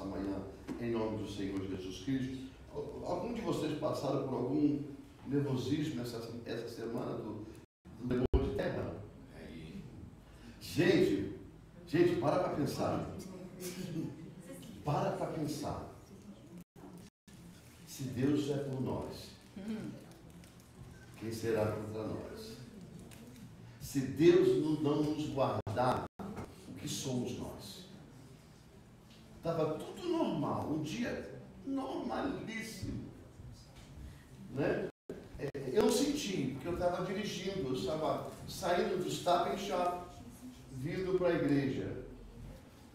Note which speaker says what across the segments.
Speaker 1: nessa manhã, em nome do Senhor Jesus Cristo. Algum de vocês passaram por algum nervosismo essa semana do demônio de terra? Gente, para pensar. Para pensar. Se Deus é por nós, quem será contra nós? Se Deus não nos guardar, o que somos nós? Estava tudo normal, um dia normalíssimo, né? Eu senti, porque eu estava dirigindo, eu estava saindo do Stop and Shop, vindo para a igreja,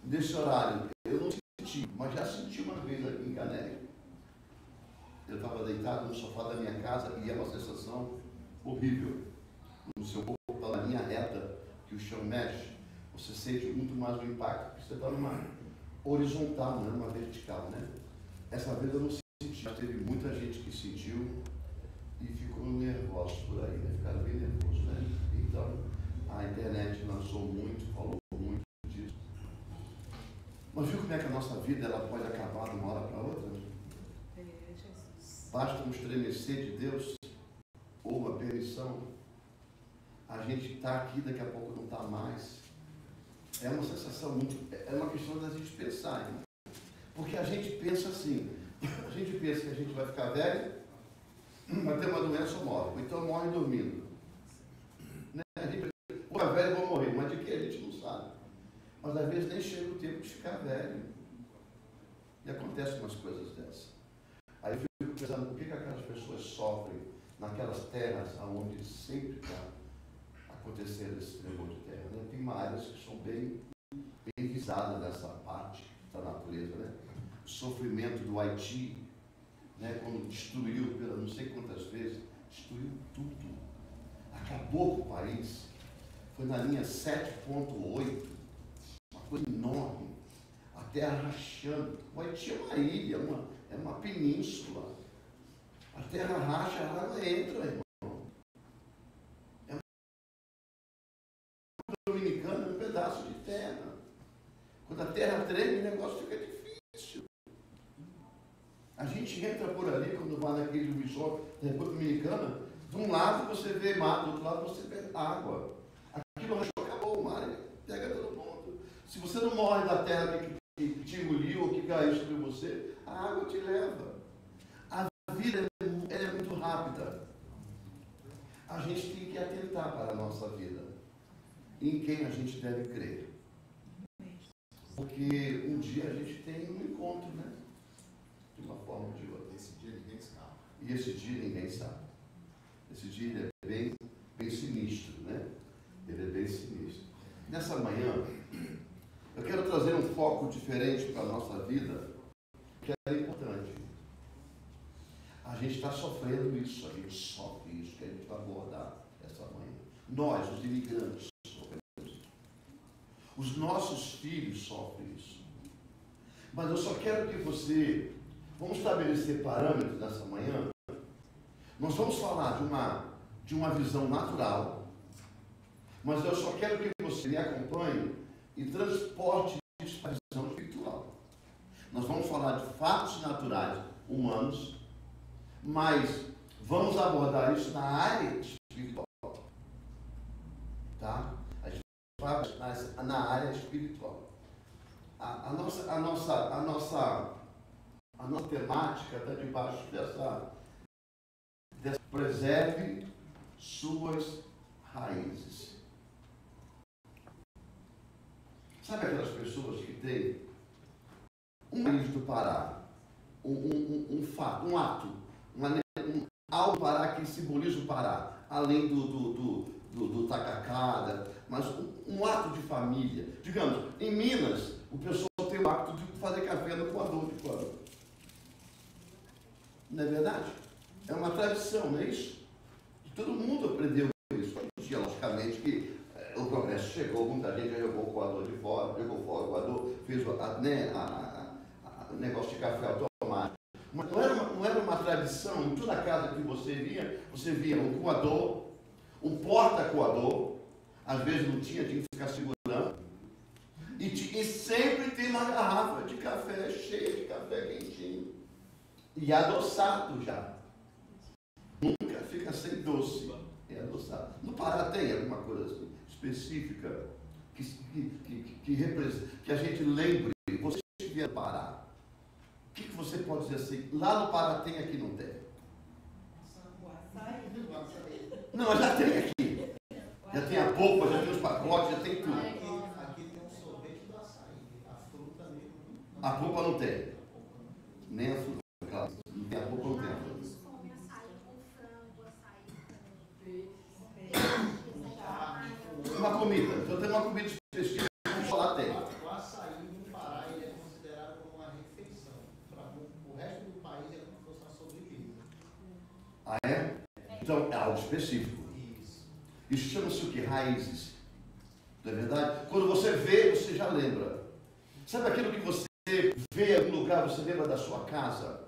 Speaker 1: nesse horário. Eu não senti, mas já senti uma vez aqui em Canéia. Eu estava deitado no sofá da minha casa e é uma sensação horrível. No seu corpo, está na linha reta, que o chão mexe, você sente muito mais o impacto, porque você está numa horizontal, não é numa vertical, né? Essa vez eu não senti, mas teve muita gente que sentiu e ficou nervoso por aí, né? Ficaram bem nervosos, né? Então, a internet lançou muito, falou muito disso. Mas viu como é que a nossa vida ela pode acabar de uma hora para outra? Basta um estremecer de Deus ou uma permissão. A gente está aqui, daqui a pouco não está mais. É uma sensação muito... É uma questão da gente pensar, hein? Porque a gente pensa assim, a gente pensa que a gente vai ficar velho, vai ter uma doença ou morre, ou então morre dormindo. Né? A gente pensa, ou é velho, vou morrer, mas de que a gente não sabe. Mas às vezes nem chega o tempo de ficar velho. E acontecem umas coisas dessas. Aí eu fico pensando, por que aquelas pessoas sofrem naquelas terras onde sempre está acontecendo esse tremor de terra, né? Tem áreas que são bem visadas nessa parte da natureza, né? O sofrimento do Haiti, né? Quando destruiu, pela não sei quantas vezes, destruiu tudo. Acabou com o país. Foi na linha 7.8, uma coisa enorme. A terra rachando. O Haiti é uma ilha, é uma península. A terra racha, a água entra, irmão. É uma dominicana, um pedaço de terra. Quando a terra treme, o negócio fica difícil. A gente entra por ali, quando vai naquele resort da República Dominicana, de um lado você vê mar, do outro lado você vê água. Aquilo rachou, acabou o mar, pega todo mundo. Se você não morre da terra que te engoliu ou que caiu sobre você, a água te leva. A vida ela é muito rápida. A gente tem que atentar para a nossa vida. Em quem a gente deve crer. Porque um dia a gente tem um encontro, né? De uma forma ou de outra.
Speaker 2: Esse dia ninguém sabe.
Speaker 1: E esse dia ninguém sabe. Esse dia ele é bem sinistro, né? Ele é bem sinistro. Nessa manhã, eu quero trazer um foco diferente para a nossa vida, que é importante. A gente está sofrendo isso, a gente sofre isso, que a gente vai abordar essa manhã. Nós, os imigrantes, sofremos isso. Os nossos filhos sofrem isso. Mas eu só quero que você... Vamos estabelecer parâmetros nessa manhã. Nós vamos falar de uma visão natural, mas eu só quero que você me acompanhe e transporte isso para a visão espiritual. Nós vamos falar de fatos naturais humanos, mas vamos abordar isso na área espiritual. Tá? A gente vai na área espiritual. A nossa temática está debaixo dessa preserve suas raízes. Sabe aquelas pessoas que têm um raiz do Pará, um fato, um ato, algo do Pará que simboliza o Pará, além do tacacada, mas um ato de família. Digamos, em Minas, o pessoal tem o hábito de fazer café no coador de pano. Não é verdade? É uma tradição, não é isso? E todo mundo aprendeu isso. Hoje em dia, logicamente, que o progresso chegou, muita gente já jogou o coador de fora, jogou fora o coador, fez o negócio de café automático. Mas não era uma tradição. Em toda casa que você via um coador, um porta-coador, às vezes não tinha que ficar segurando. E sempre tem uma garrafa de café cheia de café quentinho. E adoçado já. Nunca fica sem doce. É adoçado. No Pará tem alguma coisa assim, específica que a gente lembre. Você que vier do Pará, o que você pode dizer assim? Lá no Pará tem, aqui não tem. Não, já tem aqui. Já tem a polpa, já tem os pacotes, já tem tudo.
Speaker 2: Aqui tem um sorvete do açaí. A fruta mesmo.
Speaker 1: A polpa não tem. Nem a fruta. Claro. Não tem a polpa, não tem a fruta.
Speaker 3: Eles comem açaí com frango, açaí com...
Speaker 1: Uma comida. Então tem uma comida específica que lá tem.
Speaker 2: O açaí no Pará ele é considerado como uma refeição. Para o resto do país é como se fosse uma sobremesa.
Speaker 1: Ah, é? Então é algo específico. Isso chama-se o que? Raízes. Não é verdade? Quando você vê, você já lembra. Sabe aquilo que você vê em algum lugar, você lembra da sua casa?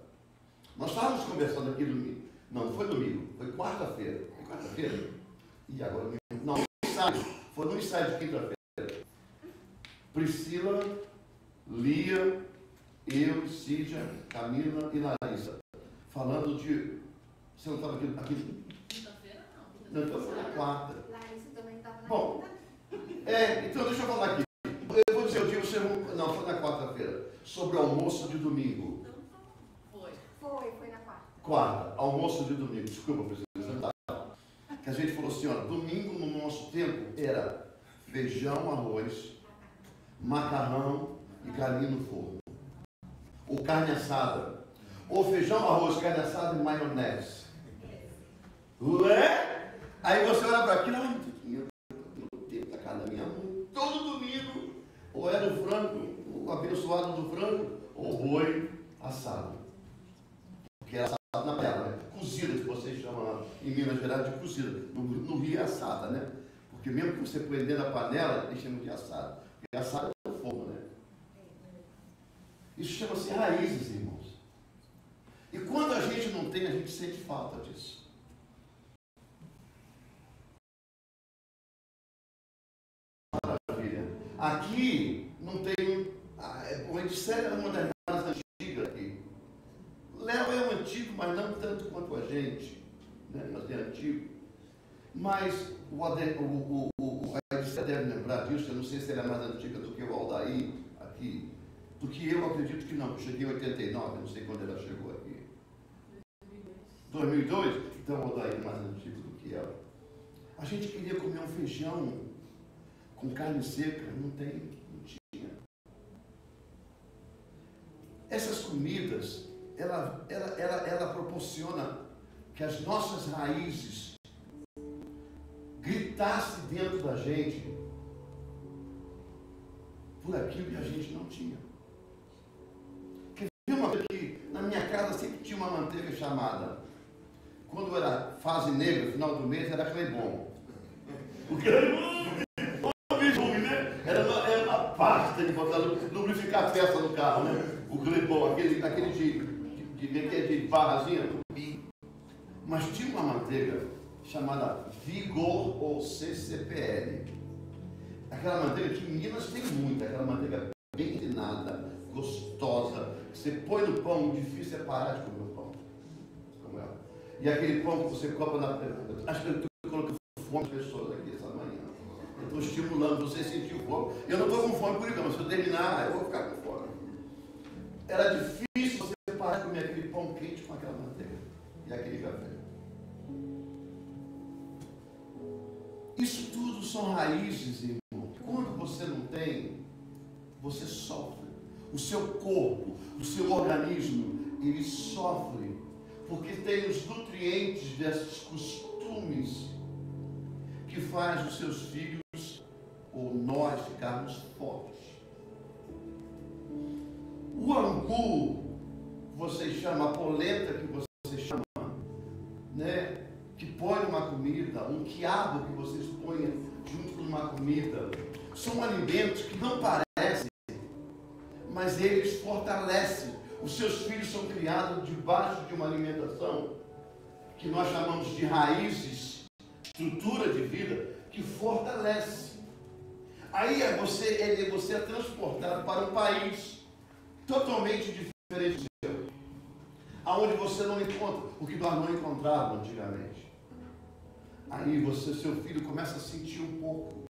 Speaker 1: Nós estávamos conversando aqui domingo. Não foi domingo, foi quarta-feira. Foi quarta-feira? E agora domingo? Não, foi no ensaio de quinta-feira. Priscila, Lia, eu, Cídia, Camila e Larissa. Falando de... Você não estava aqui? Não, então foi na quarta.
Speaker 3: Larissa também estava na
Speaker 1: Bom,
Speaker 3: quinta.
Speaker 1: então deixa eu falar aqui. Eu vou dizer o dia, você não, foi na quarta-feira, sobre o almoço de domingo.
Speaker 3: Foi na quarta.
Speaker 1: Quarta, almoço de domingo. Desculpa, presidente. Que a gente falou assim, ó, domingo no nosso tempo era feijão, arroz, macarrão e galinha no forno. Ou carne assada. Ou feijão, arroz, carne assada e maionese. Ué? Aí você olha para aquilo, no tempo da casa da minha mãe, todo domingo, ou era o frango, o abençoado do frango, ou boi assado. Porque era assado na panela, né? Cozida, que vocês chamam lá em Minas Gerais de cozida. No Rio é assada, né? Porque mesmo que você põe dentro da panela, eles chamam de assado. Porque assado é no fogo, né? Isso chama-se raízes, irmãos. E quando a gente não tem, a gente sente falta disso. Aqui não tem. O Edicélio é uma das mais antigas aqui. Léo é um antigo, mas não tanto quanto a gente. Né? Mas é antigo. Mas o Edicélio deve lembrar disso. Eu não sei se ele é mais antiga do que o Aldair aqui. Do que eu acredito que não. Eu cheguei em 89, não sei quando ela chegou aqui. 2002? Então o Aldair é mais antigo do que ela. A gente queria comer um feijão com carne seca, não tinha. Essas comidas, ela proporciona que as nossas raízes gritassem dentro da gente por aquilo que a gente não tinha. Quer ver uma coisa que na minha casa sempre tinha uma manteiga chamada, quando era fase negra, final do mês, era Clebon. O Clebon! Era uma pasta de botar, lubrificar a peça no carro, né? O Clebon, aquele de barrazinha. Mas tinha uma manteiga chamada Vigor ou CCPL. Aquela manteiga que em Minas tem muita, aquela manteiga bem refinada, gostosa. Você põe no pão, difícil é parar de comer o pão. Como é? E aquele pão que você compra na... Acho que eu estou colocando fome das pessoas aqui essa manhã. Eu estou estimulando você a sentir fome. Eu não estou com fome por isso, mas se eu terminar, eu vou ficar com fome. Era difícil você parar de comer aquele pão quente com aquela manteiga e aquele café. Isso tudo são raízes, irmão. Quando você não tem, você sofre. O seu corpo, o seu organismo, ele sofre. Porque tem os nutrientes desses costumes que faz os seus filhos ou nós ficarmos fortes. O angu, você chama, a polenta que você chama, né? Que põe numa comida, um quiabo que vocês põem junto com uma comida, são alimentos que não parecem, mas eles fortalecem. Os seus filhos são criados debaixo de uma alimentação que nós chamamos de raízes, estrutura de vida, que fortalece. Aí você é transportado para um país totalmente diferente do seu, aonde você não encontra o que nós não encontrávamos antigamente. Aí seu filho começa a sentir um pouco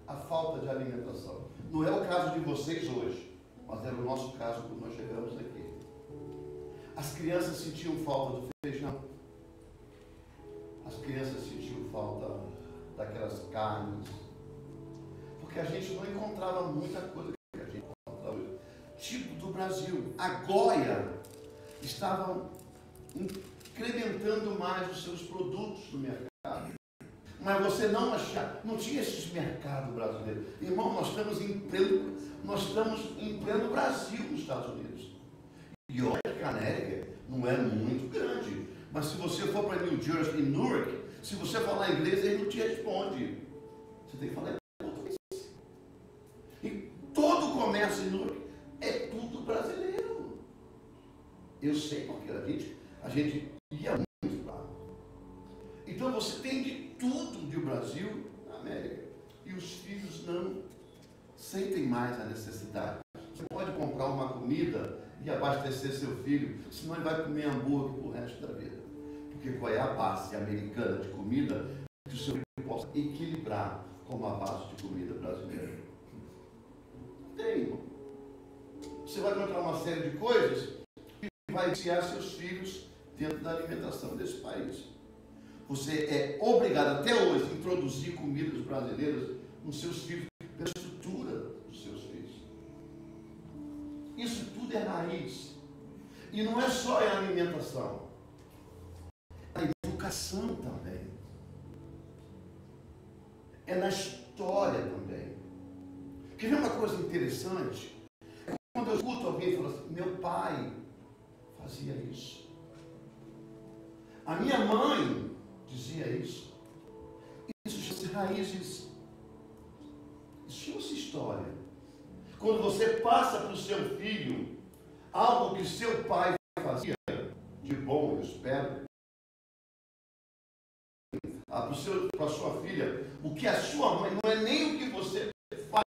Speaker 1: a falta de alimentação. Não é o caso de vocês hoje, mas era o nosso caso quando nós chegamos aqui. As crianças sentiam falta do feijão. As crianças sentiam falta daquelas carnes. Porque a gente não encontrava muita coisa que a gente encontra hoje. Tipo do Brasil. A Goia estava incrementando mais os seus produtos no mercado. Mas você não achava, não tinha esses mercados brasileiros. Irmão, nós estamos em pleno Brasil, nos Estados Unidos. E olha que a América não é muito grande. Mas se você for para New Jersey, em Newark, se você falar inglês, ele não te responde. Você tem que falar português. E todo o comércio em Newark é tudo brasileiro. Eu sei porque a gente ia muito lá. Então você tem de tudo do Brasil na América. E os filhos não sentem mais a necessidade. Você pode comprar uma comida e abastecer seu filho, senão ele vai comer hambúrguer pro resto da vida. Porque qual é a base americana de comida que o seu filho possa equilibrar como a base de comida brasileira? Tem. Você vai encontrar uma série de coisas que vai iniciar seus filhos dentro da alimentação desse país. Você é obrigado até hoje a introduzir comidas brasileiras nos seus filhos, pela estrutura dos seus filhos. Isso tudo é raiz. E não é só a alimentação. É a educação também. É na história também. Quer ver uma coisa interessante? É quando eu escuto alguém falando assim, meu pai fazia isso. A minha mãe dizia isso. Isso chama-se raízes. Isso chama-se história. Quando você passa para o seu filho algo que seu pai fazia, de bom, eu espero, para a sua filha, o que a sua mãe, não é nem o que você faz,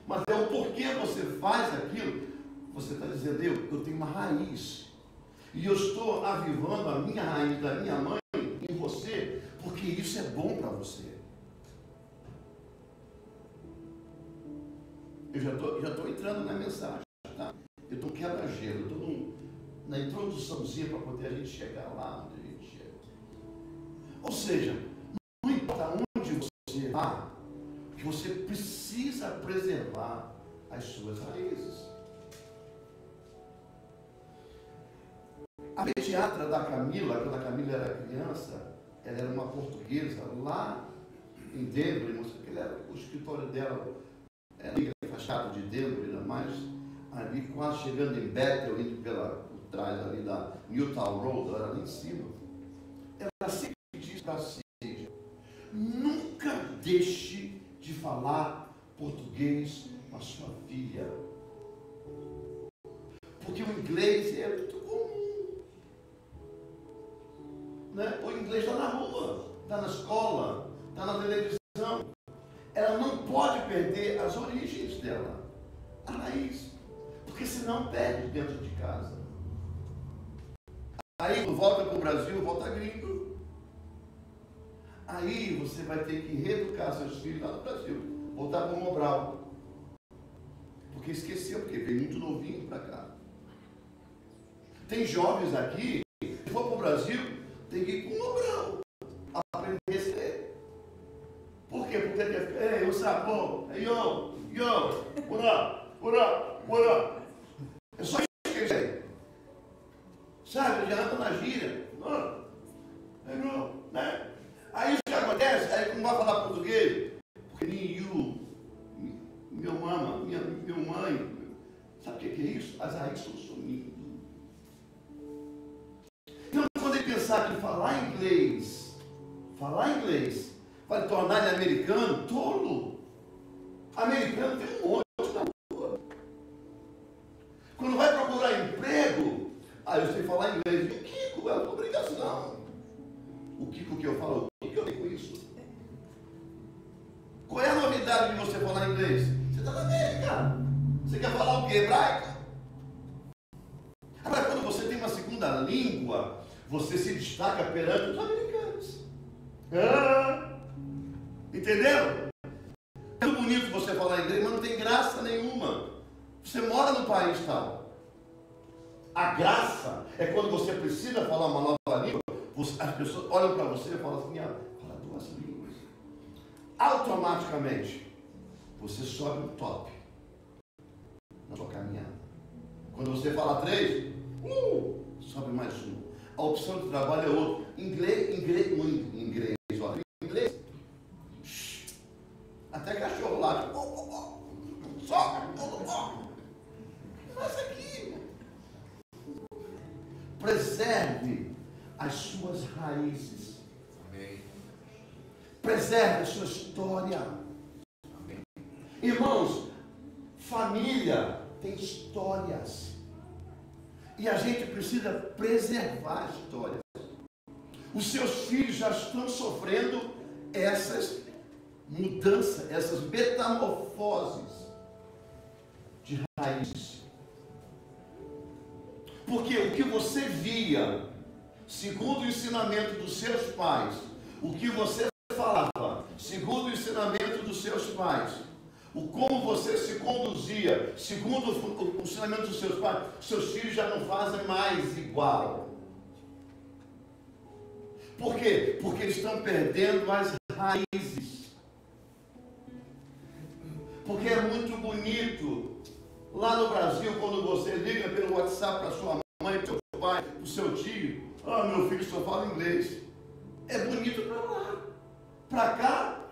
Speaker 1: mas é o porquê você faz aquilo, você está dizendo, eu tenho uma raiz. E eu estou avivando a minha raiz da minha mãe em você, porque isso é bom para você. Eu já estou entrando na mensagem, tá? Eu estou quebra-gelo, estou na introduçãozinha para poder a gente chegar lá onde a gente chega. Ou seja, não importa onde você vá, que você precisa preservar as suas raízes. A pediatra da Camila, quando a Camila era criança, ela era uma portuguesa lá em Denver, não sei o que, o escritório dela era afastado de Denver, ainda mais ali quase chegando em Bethel, indo por trás ali da Newtown Road, ela era ali em cima. Ela sempre diz para si, nunca deixe de falar português com a sua filha. Porque o inglês é muito comum. Né? O inglês está na rua, está na escola, está na televisão. Ela não pode perder as origens dela, a raiz, porque senão perde dentro de casa. Aí volta para o Brasil, volta gringo. Aí você vai ter que reeducar seus filhos lá no Brasil, voltar para o Mobral. Porque esqueceu, porque veio muito novinho para cá. Tem jovens aqui, se for para o Brasil, tem que ir para o Mobral, aprender a escrever. Por quê? Porque ele é, hey, what's up, bro? Hey, yo, what up? É só isso que ele sei. Sabe, ele já anda na gíria. Hey, bro, né? Aí isso que acontece, aí como vai falar português? Porque meu mãe, sabe o que é isso? As raízes estão sumindo. Então, quando ele pensar que falar inglês vai tornar ele americano, tolo. Americano tem um monte na rua. Quando vai procurar emprego, eu sei falar inglês. O Kiko é uma obrigação. O Kiko que eu falo, o que eu tenho com isso? Qual é a novidade? necessidade de você falar inglês? Você está na América. Você quer falar o quê? Hebraico? Agora, quando você tem uma segunda língua, você se destaca perante os americanos. Entendeu? É muito bonito você falar inglês, mas não tem graça nenhuma. Você mora no país tal. A graça é quando você precisa falar uma nova língua, as pessoas olham para você e falam assim, fala duas línguas. Automaticamente, você sobe um top na sua caminhada. Quando você fala três, sobe mais um. A opção de trabalho é outra. Inglês, olha, inglês. Até cachorro lá. Sobe. Faz aqui. Preserve as suas raízes. Amém. Preserve a sua história. Amém. Irmãos, família tem histórias. E a gente precisa preservar a história. Os seus filhos já estão sofrendo essas mudanças, essas metamorfoses de raízes. Porque o que você via, segundo o ensinamento dos seus pais, o que você falava, segundo o ensinamento dos seus pais, o como você se conduzia, segundo o ensinamento dos seus pais, seus filhos já não fazem mais igual. Por quê? Porque eles estão perdendo as raízes. Porque é muito bonito lá no Brasil, quando você liga pelo WhatsApp para sua mãe, para o seu pai, para o seu tio, meu filho só fala inglês. É bonito para lá. Para cá,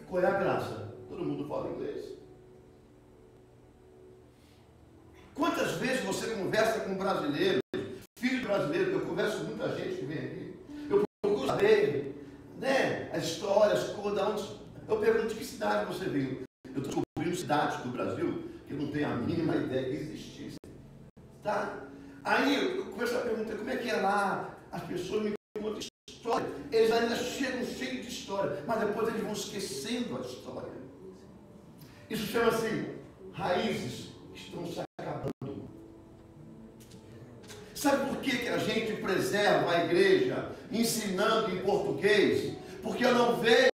Speaker 1: qual é a graça? Todo mundo fala inglês. Quantas vezes você conversa com brasileiros, filho brasileiro, eu converso com muita gente que vem aqui, eu procuro saber, né, as histórias, eu pergunto de que cidade você veio. Eu estou descobrindo cidades do Brasil que eu não tenho a mínima ideia que existissem. Tá? Aí eu começo a perguntar como é que é lá, as pessoas me contam história, eles ainda chegam cheios de história, mas depois eles vão esquecendo a história. Isso chama-se raízes que estão se acabando. Sabe por que a gente preserva a igreja ensinando em português? Porque eu não vejo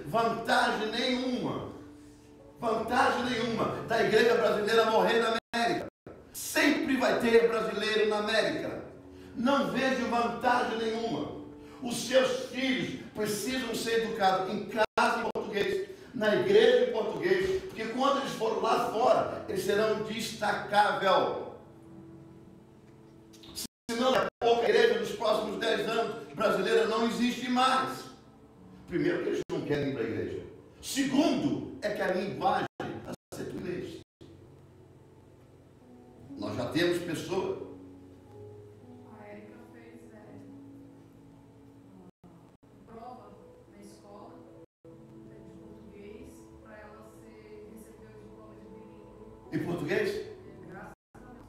Speaker 1: vantagem nenhuma da igreja brasileira morrer na América. Sempre vai ter brasileiro na América. Não vejo vantagem nenhuma. Os seus filhos precisam ser educados em casa em português, na igreja em português, porque quando eles forem lá fora, eles serão destacáveis. Senão, daqui a pouco, a igreja nos próximos 10 anos brasileira não existe mais. Primeiro, que eles não querem ir para a igreja. Segundo, é que a linguagem está sendo inglês. Nós já temos pessoas.
Speaker 3: A Érica fez prova na escola de português para ela receber o diploma de bilíngue.
Speaker 1: Em português?
Speaker 3: Graças a Deus.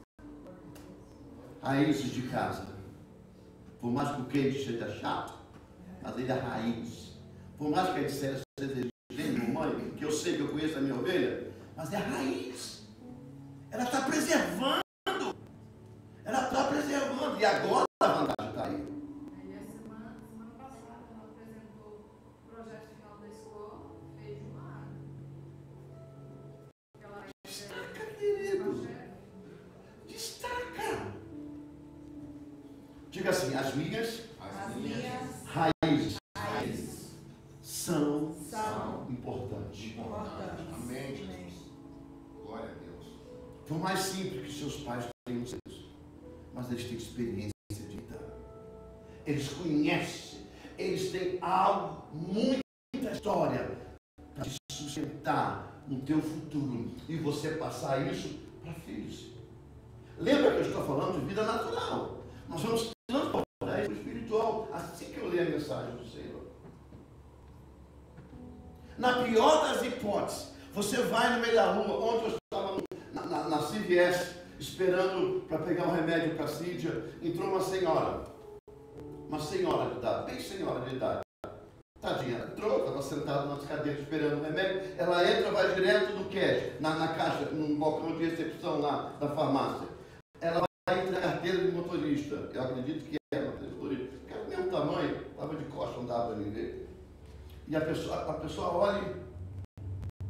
Speaker 1: Raízes de casa. Por mais que o queijo seja chato, mas ele é raiz. Por mais que a gente seja inteligente, mamãe, que eu sei que eu conheço a minha ovelha, mas é raiz. Ela está preservando. E agora a vantagem está aí.
Speaker 3: Aí a semana passada ela apresentou o projeto final da escola, fez uma área.
Speaker 1: Destaca, querido. Destaca. Diga assim, as minhas raízes são importantes.
Speaker 4: Amém. Glória a Deus.
Speaker 1: Por mais simples que seus pais tenham sido, mas eles têm experiência de vida. Eles conhecem, eles têm algo, muita história para te sustentar no teu futuro e você passar isso para filhos. Lembra que eu estou falando de vida natural? Nós vamos transformar isso no espiritual, assim que eu ler a mensagem do Senhor. Na pior das hipóteses, você vai no meio da rua, onde eu estava na CVS, esperando para pegar um remédio para a Cídia, entrou uma senhora, uma senhora de idade, bem senhora de idade. Tadinha, entrou, estava sentada nas cadeiras esperando o remédio. Ela entra, vai direto no cash, na caixa, num balcão de recepção lá da farmácia. Ela vai entrar a carteira de motorista. Eu acredito que era uma motorista. Que era do mesmo tamanho, estava de costas, não dava para ninguém. E a pessoa olha.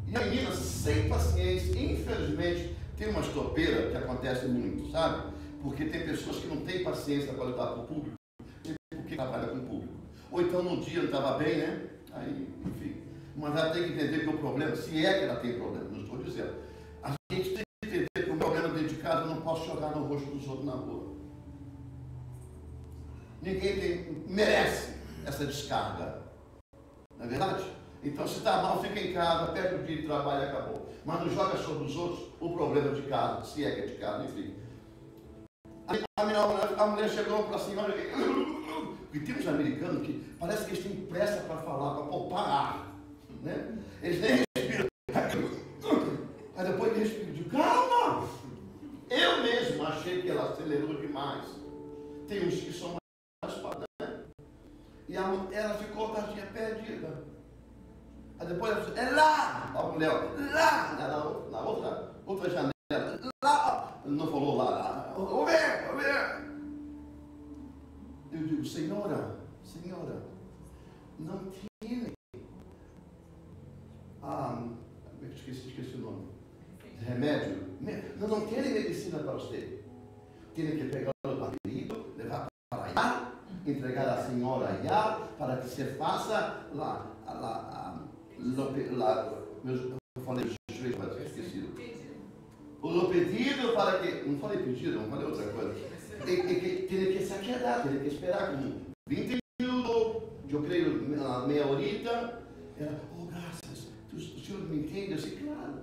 Speaker 1: E a menina, sem paciência, infelizmente, tem uma estopeira que acontece muito, sabe? Porque tem pessoas que não têm paciência para lidar com o público, porque trabalha com o público. Ou então no dia não estava bem, né? Aí, enfim. Mas ela tem que entender que o problema, se é que ela tem problema, não estou dizendo. A gente tem que entender que o problema dentro de casa eu não posso jogar no rosto dos outros na rua. Ninguém merece essa descarga. Não é verdade? Então, se está mal, fica em casa, perde o dia de trabalho e acabou. Mas não joga sobre os outros o problema de casa, se é que é de casa, enfim. A mulher chegou para a senhora e tem uns americanos que parece que eles têm pressa para falar, para poupar ar. Né? Eles nem respiram. Aí depois ele respira e diz, calma! Eu mesmo achei que ela acelerou demais. Tem uns que são mais parados, né? E ela ficou tadinha perdida. Aí depois ela disse, é lá! A mulher, lá! Na outra janela, lá! Não falou lá. Vou ver! Eu digo, senhora, não tem. Esqueci o nome. Remédio? Não tem medicina para você. Tem que pegar o papelito, levar para allá, entregar à senhora allá, para que você faça eu falei esqueci. O pedido para que. Não falei pedido, não falei outra coisa. Tem que se aquietar, tem que esperar com 20 minutos, eu creio, meia horita. Ela, oh, graças, o senhor me entende? Eu disse, claro.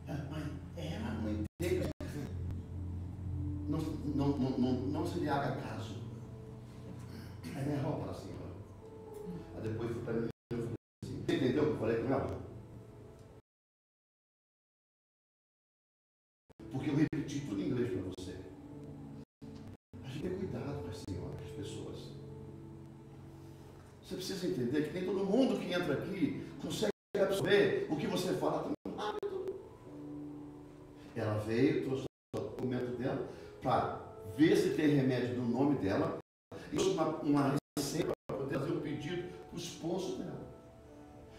Speaker 1: Mas ela não entende. Não se lhe haga caso. Aí minha roupa assim, ó. Aí depois fui para mim e falei assim, você entendeu o que eu falei com ela? Porque eu repeti tudo em inglês para você. A gente tem cuidado com as senhoras, as pessoas. Você precisa entender que nem todo mundo que entra aqui consegue absorver o que você fala tão rápido. Ela veio, trouxe o documento dela para ver se tem remédio no nome dela e uma receita para poder fazer o pedido para o esposo dela.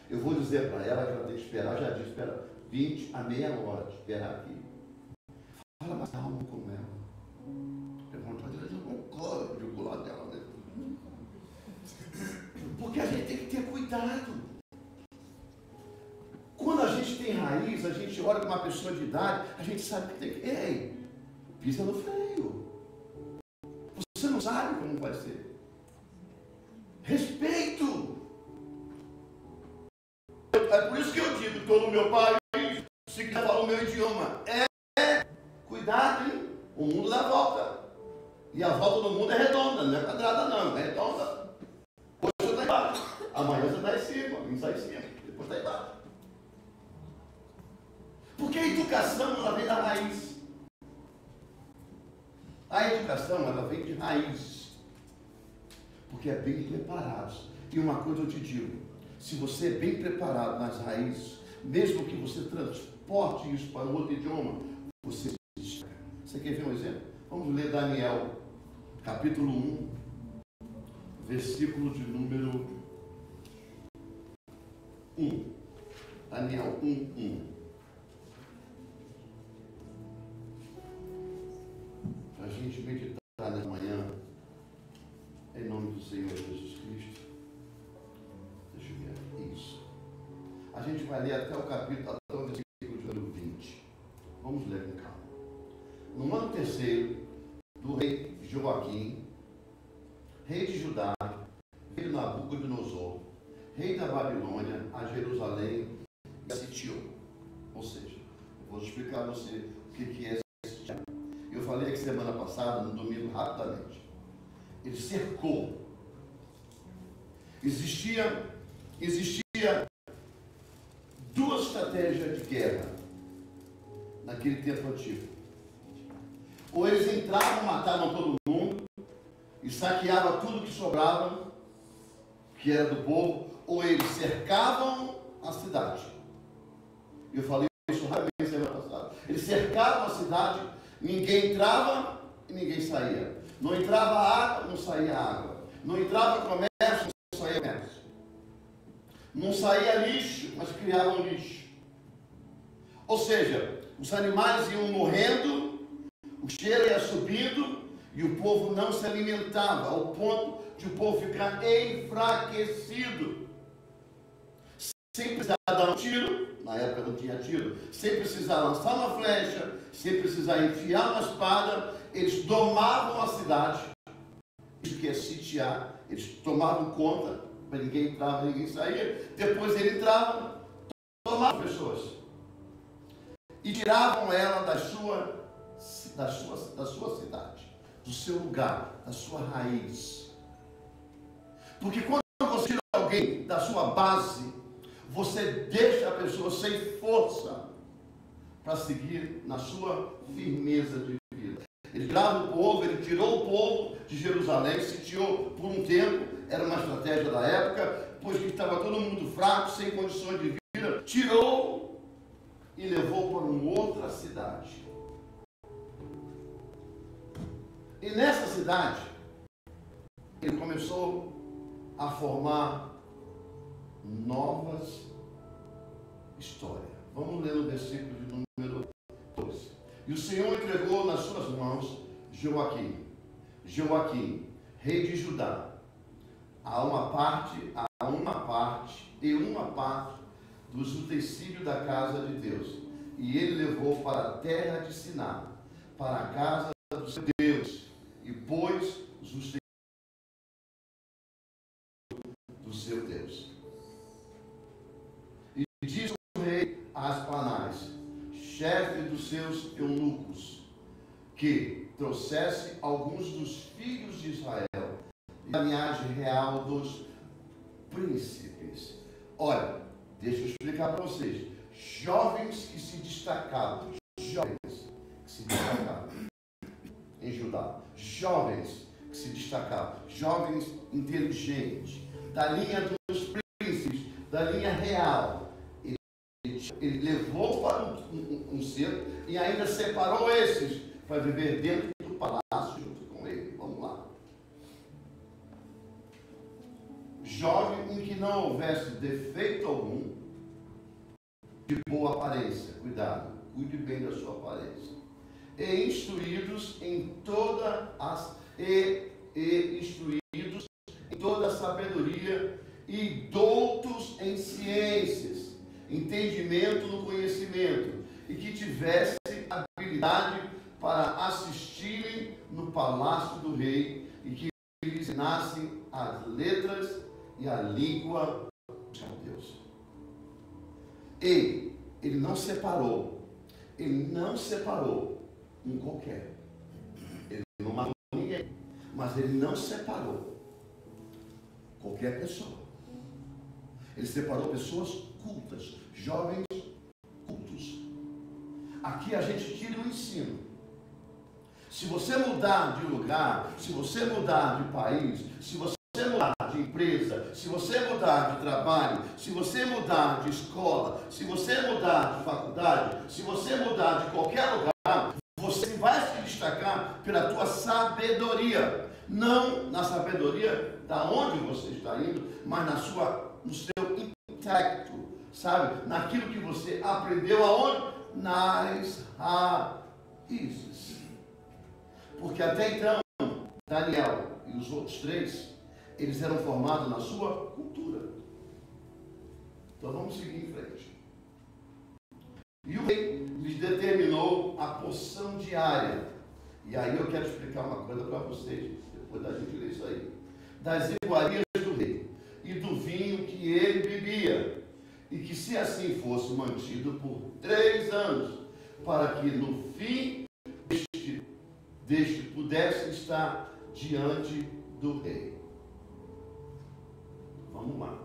Speaker 1: Eu vou dizer para ela que ela tem que esperar, já disse, espera 20 a meia hora de esperar aqui. Fala mais calmo com ela. Eu vou fazer um código do lado dela, né? Porque a gente tem que ter cuidado. Quando a gente tem raiz, a gente olha para uma pessoa de idade, a gente sabe que tem que. Ei, pisa no freio. Você não sabe como vai ser. Respeito. É por isso que eu digo, estou no meu país, se quiser falar o meu idioma. Cuidado, hein? O mundo dá volta. E a volta do mundo é redonda, não é quadrada não, é redonda. Hoje você está embaixo, amanhã você está em cima, amanhã está em cima, depois está embaixo. Porque a educação, ela vem da raiz. A educação, ela vem de raiz. Porque é bem preparados. E uma coisa eu te digo, se você é bem preparado nas raízes, mesmo que você transporte isso para um outro idioma, você quer ver um exemplo? Vamos ler Daniel, capítulo 1, versículo de número 1. Daniel 1:1. Para a gente meditar nessa manhã, em nome do Senhor Jesus Cristo. Deixa eu ver aqui. Isso. A gente vai ler até o capítulo, até o versículo de número 20. Vamos ler com calma. No ano terceiro do rei Joaquim, rei de Judá, veio Nabucodonosor, rei da Babilônia, a Jerusalém e a sitiou. Ou seja, eu vou explicar a você o que é sitiar. Eu falei aqui semana passada, no domingo, rapidamente. Ele cercou. Existia duas estratégias de guerra naquele tempo antigo. Ou eles entravam, matavam todo mundo e saqueava tudo que sobrava, que era do povo, ou eles cercavam a cidade. Eu falei isso rapidamente semana passada. Eles cercavam a cidade, ninguém entrava e ninguém saía. Não entrava água, não saía água. Não entrava comércio, não saía comércio. Não saía lixo, mas criavam lixo. Ou seja, os animais iam morrendo, o cheiro ia subindo e o povo não se alimentava, ao ponto de o povo ficar enfraquecido. Sem precisar dar um tiro, na época não tinha tiro, sem precisar lançar uma flecha, sem precisar enfiar uma espada, eles domavam a cidade. Isso que é sitiar, eles tomavam conta, para ninguém entrava, ninguém saía. Depois ele entrava, tomavam pessoas e tiravam ela da sua cidade, do seu lugar, da sua raiz. Porque quando você tira alguém da sua base, você deixa a pessoa sem força para seguir na sua firmeza de vida. Ele tirava o povo, ele tirou o povo de Jerusalém, sitiou por um tempo, era uma estratégia da época, pois que estava todo mundo fraco, sem condições de vida, tirou e levou para uma outra cidade. E nessa cidade, ele começou a formar novas histórias. Vamos ler no versículo de número 12. E o Senhor entregou nas suas mãos Joaquim, rei de Judá, a uma parte dos utensílios da casa de Deus. E ele levou para a terra de Siná, para a casa do seu Deus, e pôs os utensílios do seu Deus. E disse o rei a Aspanais, chefe dos seus eunucos, que trouxesse alguns dos filhos de Israel, da linhagem real dos príncipes. Olha, deixa eu explicar para vocês. Jovens que se destacavam em Judá. Jovens que se destacavam. Jovens inteligentes. Da linha dos príncipes, da linha real. Ele levou para um centro e ainda separou esses para viver dentro do palácio junto com ele. Vamos lá. Jovem em que não houvesse defeito algum, de boa aparência, cuidado, cuide bem da sua aparência, e instruídos em toda a sabedoria e doutos em ciências, entendimento no conhecimento, e que tivesse habilidade para assistirem no palácio do rei, e que lhes ensinassem as letras e a língua de Deus. Ele não separou um qualquer. Ele não matou ninguém, mas ele não separou qualquer pessoa. Ele separou pessoas cultas, jovens cultos. Aqui a gente tira o ensino. Se você mudar de lugar, se você mudar de país, se você mudar de empresa, se você mudar de trabalho, se você mudar de escola, se você mudar de faculdade, se você mudar de qualquer lugar, você vai se destacar pela tua sabedoria. Não na sabedoria da onde você está indo, mas no seu intelecto, sabe? Naquilo que você aprendeu aonde? Nas raízes. Porque até então, Daniel e os outros três, eles eram formados na sua cultura. Então vamos seguir em frente. E o rei lhes determinou a porção diária. E aí eu quero explicar uma coisa para vocês, depois da gente ler isso aí. Das iguarias do rei e do vinho que ele bebia. E que se assim fosse mantido por 3 anos, para que no fim deste pudesse estar diante do rei. Vamos lá.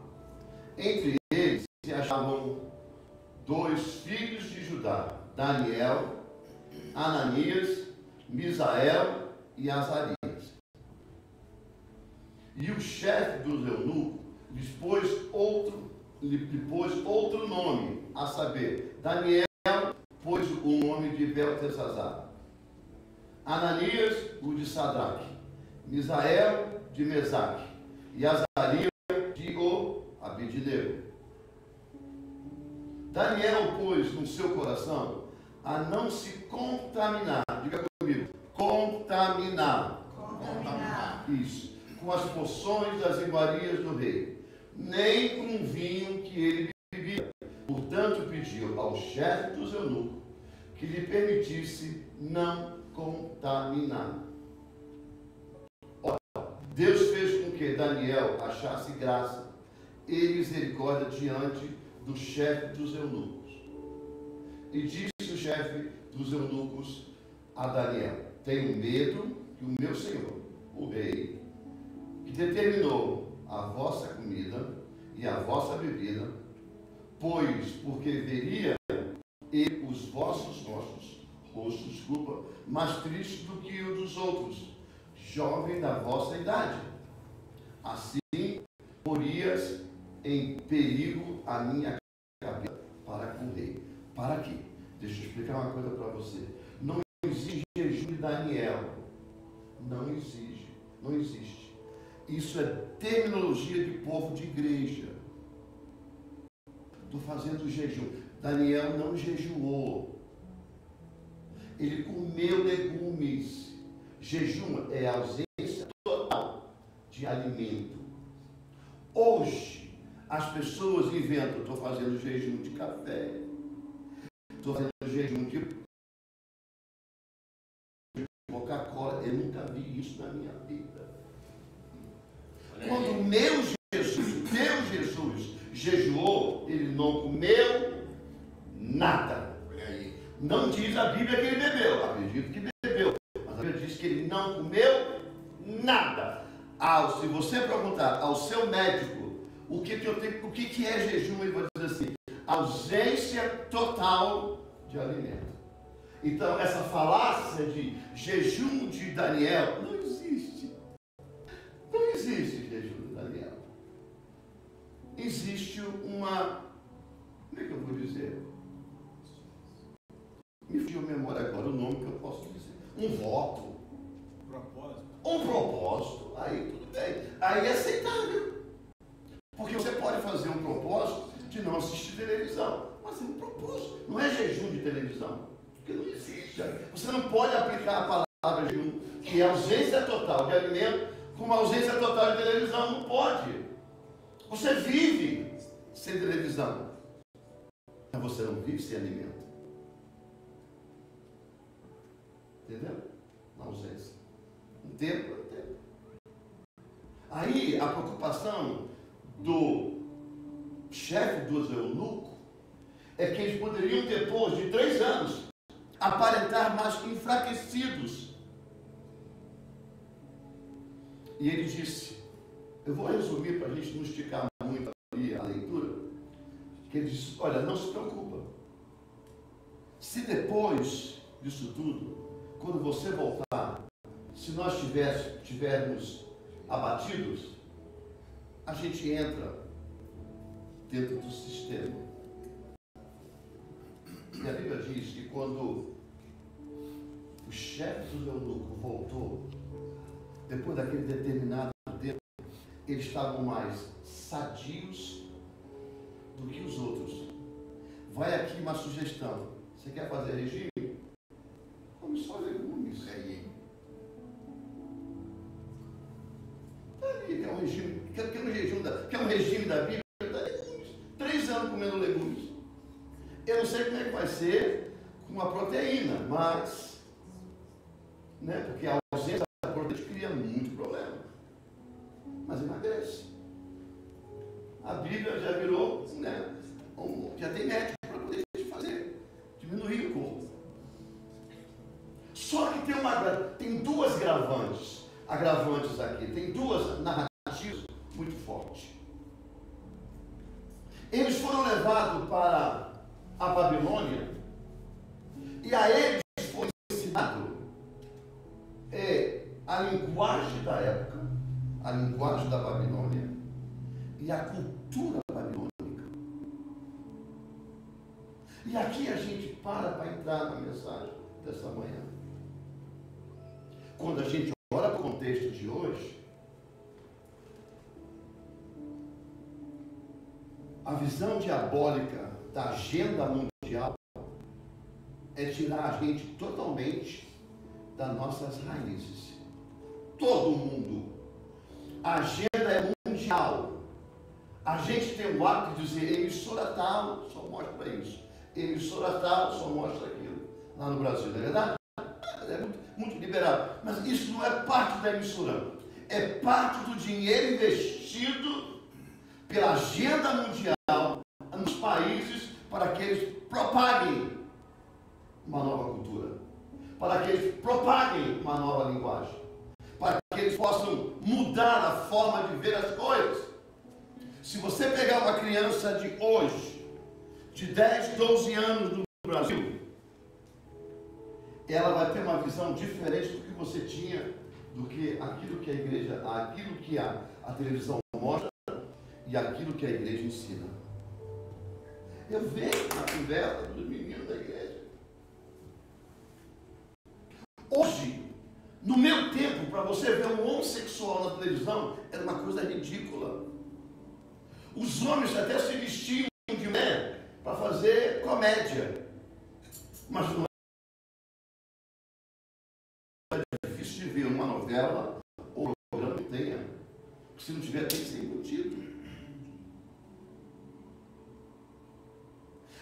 Speaker 1: Entre eles se achavam 2 filhos de Judá, Daniel, Ananias, Misael e Azarias. E o chefe dos eunucos lhe pôs outro nome, a saber, Daniel pôs o nome de Beltesazar, Ananias o de Sadraque, Misael de Mesaque e Azarias de Abednego. Daniel pôs no seu coração a não se contaminar, diga comigo, contaminar. Isso, com as porções das iguarias do rei, nem com o vinho que ele bebia. Portanto, pediu ao chefe dos eunucos que lhe permitisse não contaminar. Ora, Deus fez com que Daniel achasse graça e misericórdia diante do chefe dos eunucos. E disse o chefe dos eunucos a Daniel: tenho medo que o meu senhor, o rei, que determinou a vossa comida e a vossa bebida, pois porque veria ele os vossos rostos, mais tristes do que o dos outros, jovem da vossa idade. Assim, porias em perigo a minha cabeça para com o rei. Para quê? Deixa eu explicar uma coisa para você. Não exige jejum de Daniel. Não exige. Não existe. Isso é terminologia de povo de igreja. Estou fazendo jejum. Daniel não jejuou. Ele comeu legumes. Jejum é a ausência total de alimento. Hoje, as pessoas inventam: estou fazendo jejum de café, estou fazendo jejum de Coca-Cola. Eu nunca vi isso na minha vida. Quando meu Jesus jejuou, ele não comeu nada. Não diz a Bíblia que ele bebeu. Acredito que bebeu, mas a Bíblia diz que ele não comeu nada. Se você perguntar ao seu médico o que é jejum, ele vai dizer assim: ausência total de alimento. Então, essa falácia de jejum de Daniel não existe. Não existe jejum de Daniel. Existe uma... Como é que eu vou dizer? Me fugiu a memória agora o nome que eu posso dizer. Um voto. Um propósito. Aí tudo bem. Aí é aceitável. Porque você pode fazer um propósito de não assistir televisão. Mas é um propósito. Não é jejum de televisão. Porque não existe. Você não pode aplicar a palavra jejum, que é ausência total de alimento, com uma ausência total de televisão. Não pode. Você vive sem televisão. Mas você não vive sem alimento. Entendeu? Na ausência. Um tempo é um tempo. Aí a preocupação do chefe dos eunucos é que eles poderiam, depois de 3 anos, aparentar mais enfraquecidos. E ele disse, eu vou resumir para a gente não esticar muito ali a leitura, que ele disse: olha, não se preocupa, se depois disso tudo, quando você voltar, se nós tivermos abatidos, a gente entra dentro do sistema. E a Bíblia diz que quando o chefe dos eunucos voltou, depois daquele determinado tempo, eles estavam mais sadios do que os outros. Vai aqui uma sugestão: você quer fazer regime? Come só legumes. Quer um regime? Quer um regime da Bíblia? 3 anos comendo legumes. Eu não sei como é que vai ser com a proteína, mas, né, porque a ausência da proteína cria muito problema. Mas emagrece. A Bíblia já virou, né, já tem médico para poder fazer, diminuir o corpo. Só que tem 2 agravantes aqui, tem 2 narrativas muito fortes. Eles foram levados para a Babilônia e a eles foi ensinado a linguagem da época, a linguagem da E aqui a gente para entrar na mensagem dessa manhã. Quando a gente olha para o contexto de hoje, a visão diabólica da agenda mundial é tirar a gente totalmente das nossas raízes. Todo mundo. A agenda é mundial. A gente tem o hábito de dizer, emissora tal só mostra isso. Emissora tal só mostra aquilo. Lá no Brasil, não é verdade? É muito liberal. Mas isso não é parte da emissora. É parte do dinheiro investido pela agenda mundial nos países para que eles propaguem uma nova cultura, para que eles propaguem uma nova linguagem, para que eles possam mudar a forma de ver as coisas. Se você pegar uma criança de hoje, de 10, 12 anos no Brasil, ela vai ter uma visão diferente do que você tinha, do que aquilo que a igreja, aquilo que a televisão mostra e aquilo que a igreja ensina. Eu vejo na conversa dos meninos da igreja. Hoje, no meu tempo, para você ver um homossexual na televisão, era uma coisa ridícula. Os homens até se vestiam de mulher para fazer comédia. Mas não é difícil de ver uma novela ou um programa que tenha. Se não tiver, tem que ser embutido.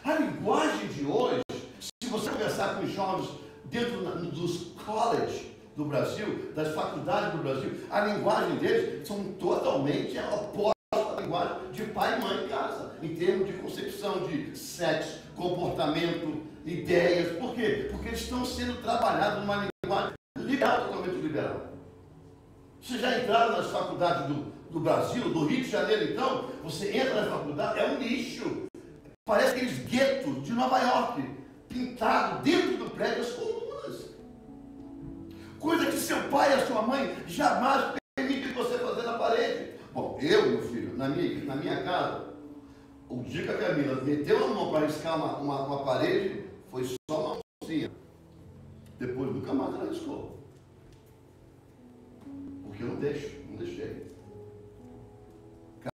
Speaker 1: A linguagem de hoje, se você conversar com os jovens dentro dos colleges do Brasil, das faculdades do Brasil, a linguagem deles são totalmente opostas à linguagem de pai e mãe em casa, em termos de concepção de sexo, comportamento, ideias. Por quê? Porque eles estão sendo trabalhados numa linguagem liberal, totalmente liberal. Vocês já entraram nas faculdades do Brasil, do Rio de Janeiro, então? Você entra na faculdade, é um lixo. Parece aqueles guetos de Nova York, pintado dentro do prédio das colunas. Coisa que seu pai e a sua mãe jamais permitem você fazer na parede. Bom, meu filho, na minha casa, o dia que a Camila meteu a mão para riscar uma parede, foi só uma mãozinha. Depois nunca mais ela riscou. Porque eu não deixei.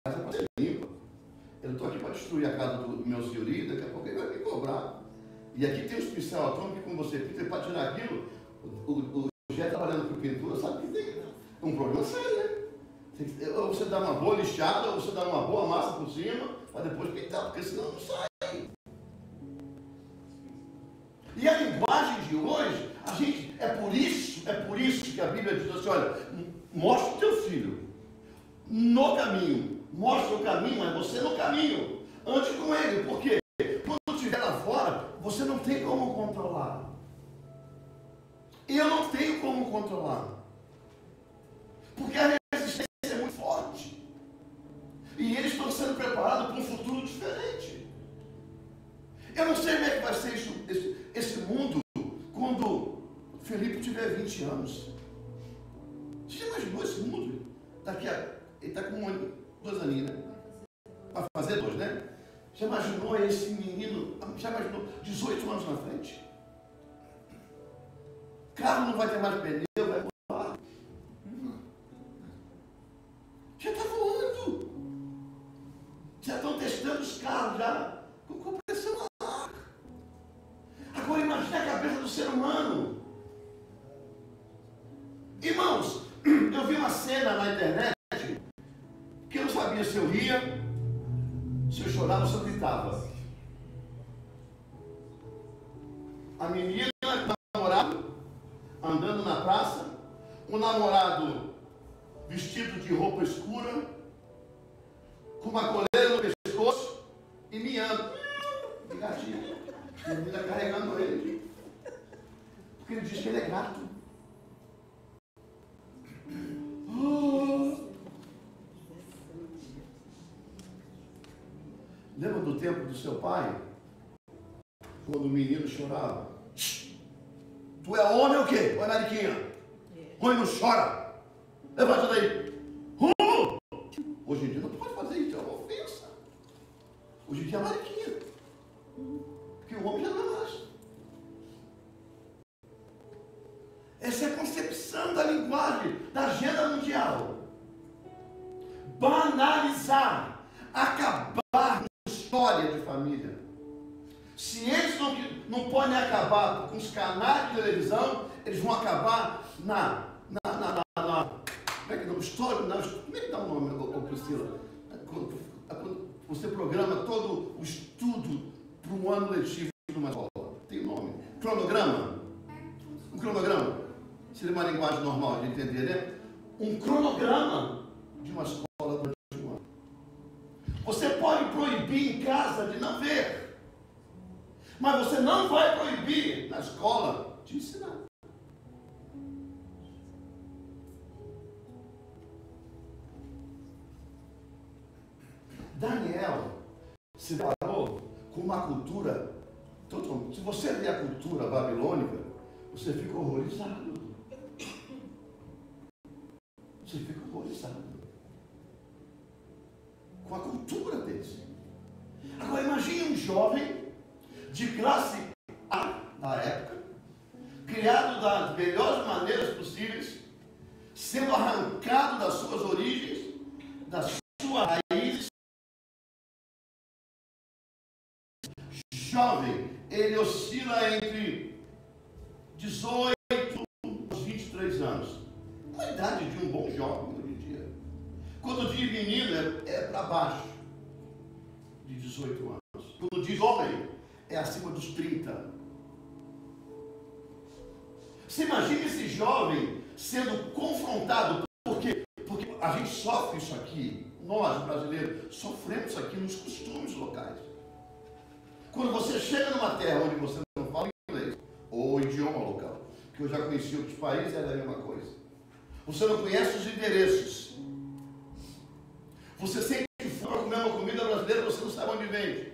Speaker 1: Casa para ser limpa. Eu não estou aqui para destruir a casa do meu senhorio, daqui a pouco ele vai me cobrar. E aqui tem os pincel atômico que, como você pinta, para tirar aquilo, o Jé trabalhando com pintura, sabe que tem um problema sério, né? Ou você dá uma boa lixada, ou você dá uma boa massa por cima, para depois pintar, porque senão não sai. E a linguagem de hoje, a gente, é por isso que a Bíblia diz assim, olha, mostra o teu filho no caminho. Mostra o caminho, mas você no caminho. Ande com ele, porque quando estiver lá fora, você não tem como controlar. Eu não tenho como controlar. Porque a resistência é muito forte. E eles estão sendo preparados para um futuro diferente. Eu não sei como é que vai ser esse mundo quando Felipe tiver 20 anos. Você já imaginou esse mundo? Ele está com 2 aninhos, né? Para fazer 2, né? Já imaginou esse menino? Já imaginou 18 anos na frente? Carro não vai ter mais pneu, vai voar. Já está voando. Já estão testando os carros já com compressão a ar. Agora imagine a cabeça do ser humano. Irmãos, eu vi uma cena na internet que eu não sabia se eu ria, se eu chorava ou se eu gritava. A menina com o namorado andando na praça, o namorado vestido de roupa escura, com uma coleira no pescoço e miando. De gatinho. A menina carregando ele. Porque ele diz que ele é gato. Lembra do tempo do seu pai? Quando o menino chorava. Tu é homem ou o quê? Oi, Mariquinha. Homem não chora. Levanta daí. Hoje em dia não pode fazer isso, é uma ofensa. Hoje em dia é Mariquinha. Porque o homem já não é mais. Essa é a concepção da linguagem, da agenda mundial. Banalizar, acabar com a história de família. Se eles não podem acabar com os canais de televisão, eles vão acabar como é que dá o história? Como é que dá o nome, Priscila? Quando você programa todo o estudo para um ano letivo de uma escola. Tem nome. Cronograma. Um cronograma. Seria uma linguagem normal de entender, né? Um cronograma de uma escola durante um ano. Você pode proibir em casa de não ver. Mas você não vai proibir na escola de ensinar. Daniel se deparou com uma cultura totalmente. Se você vê a cultura babilônica, você fica horrorizado. Você fica horrorizado com a cultura deles. Agora imagine um jovem de classe A da época, criado das melhores maneiras possíveis, sendo arrancado das suas origens, das suas raízes. Jovem, ele oscila entre 18 e 23 anos. A idade de um bom jovem hoje em dia. Quando diz menino, é para baixo de 18 anos. Quando diz homem, é acima dos 30. Você imagina esse jovem sendo confrontado, porque a gente sofre isso aqui, nós brasileiros sofremos isso aqui nos costumes locais. Quando você chega numa terra onde você não fala inglês, ou idioma local, que eu já conheci outros países, era a mesma coisa. Você não conhece os endereços. Você sente fome para comer uma comida brasileira, você não sabe onde vende.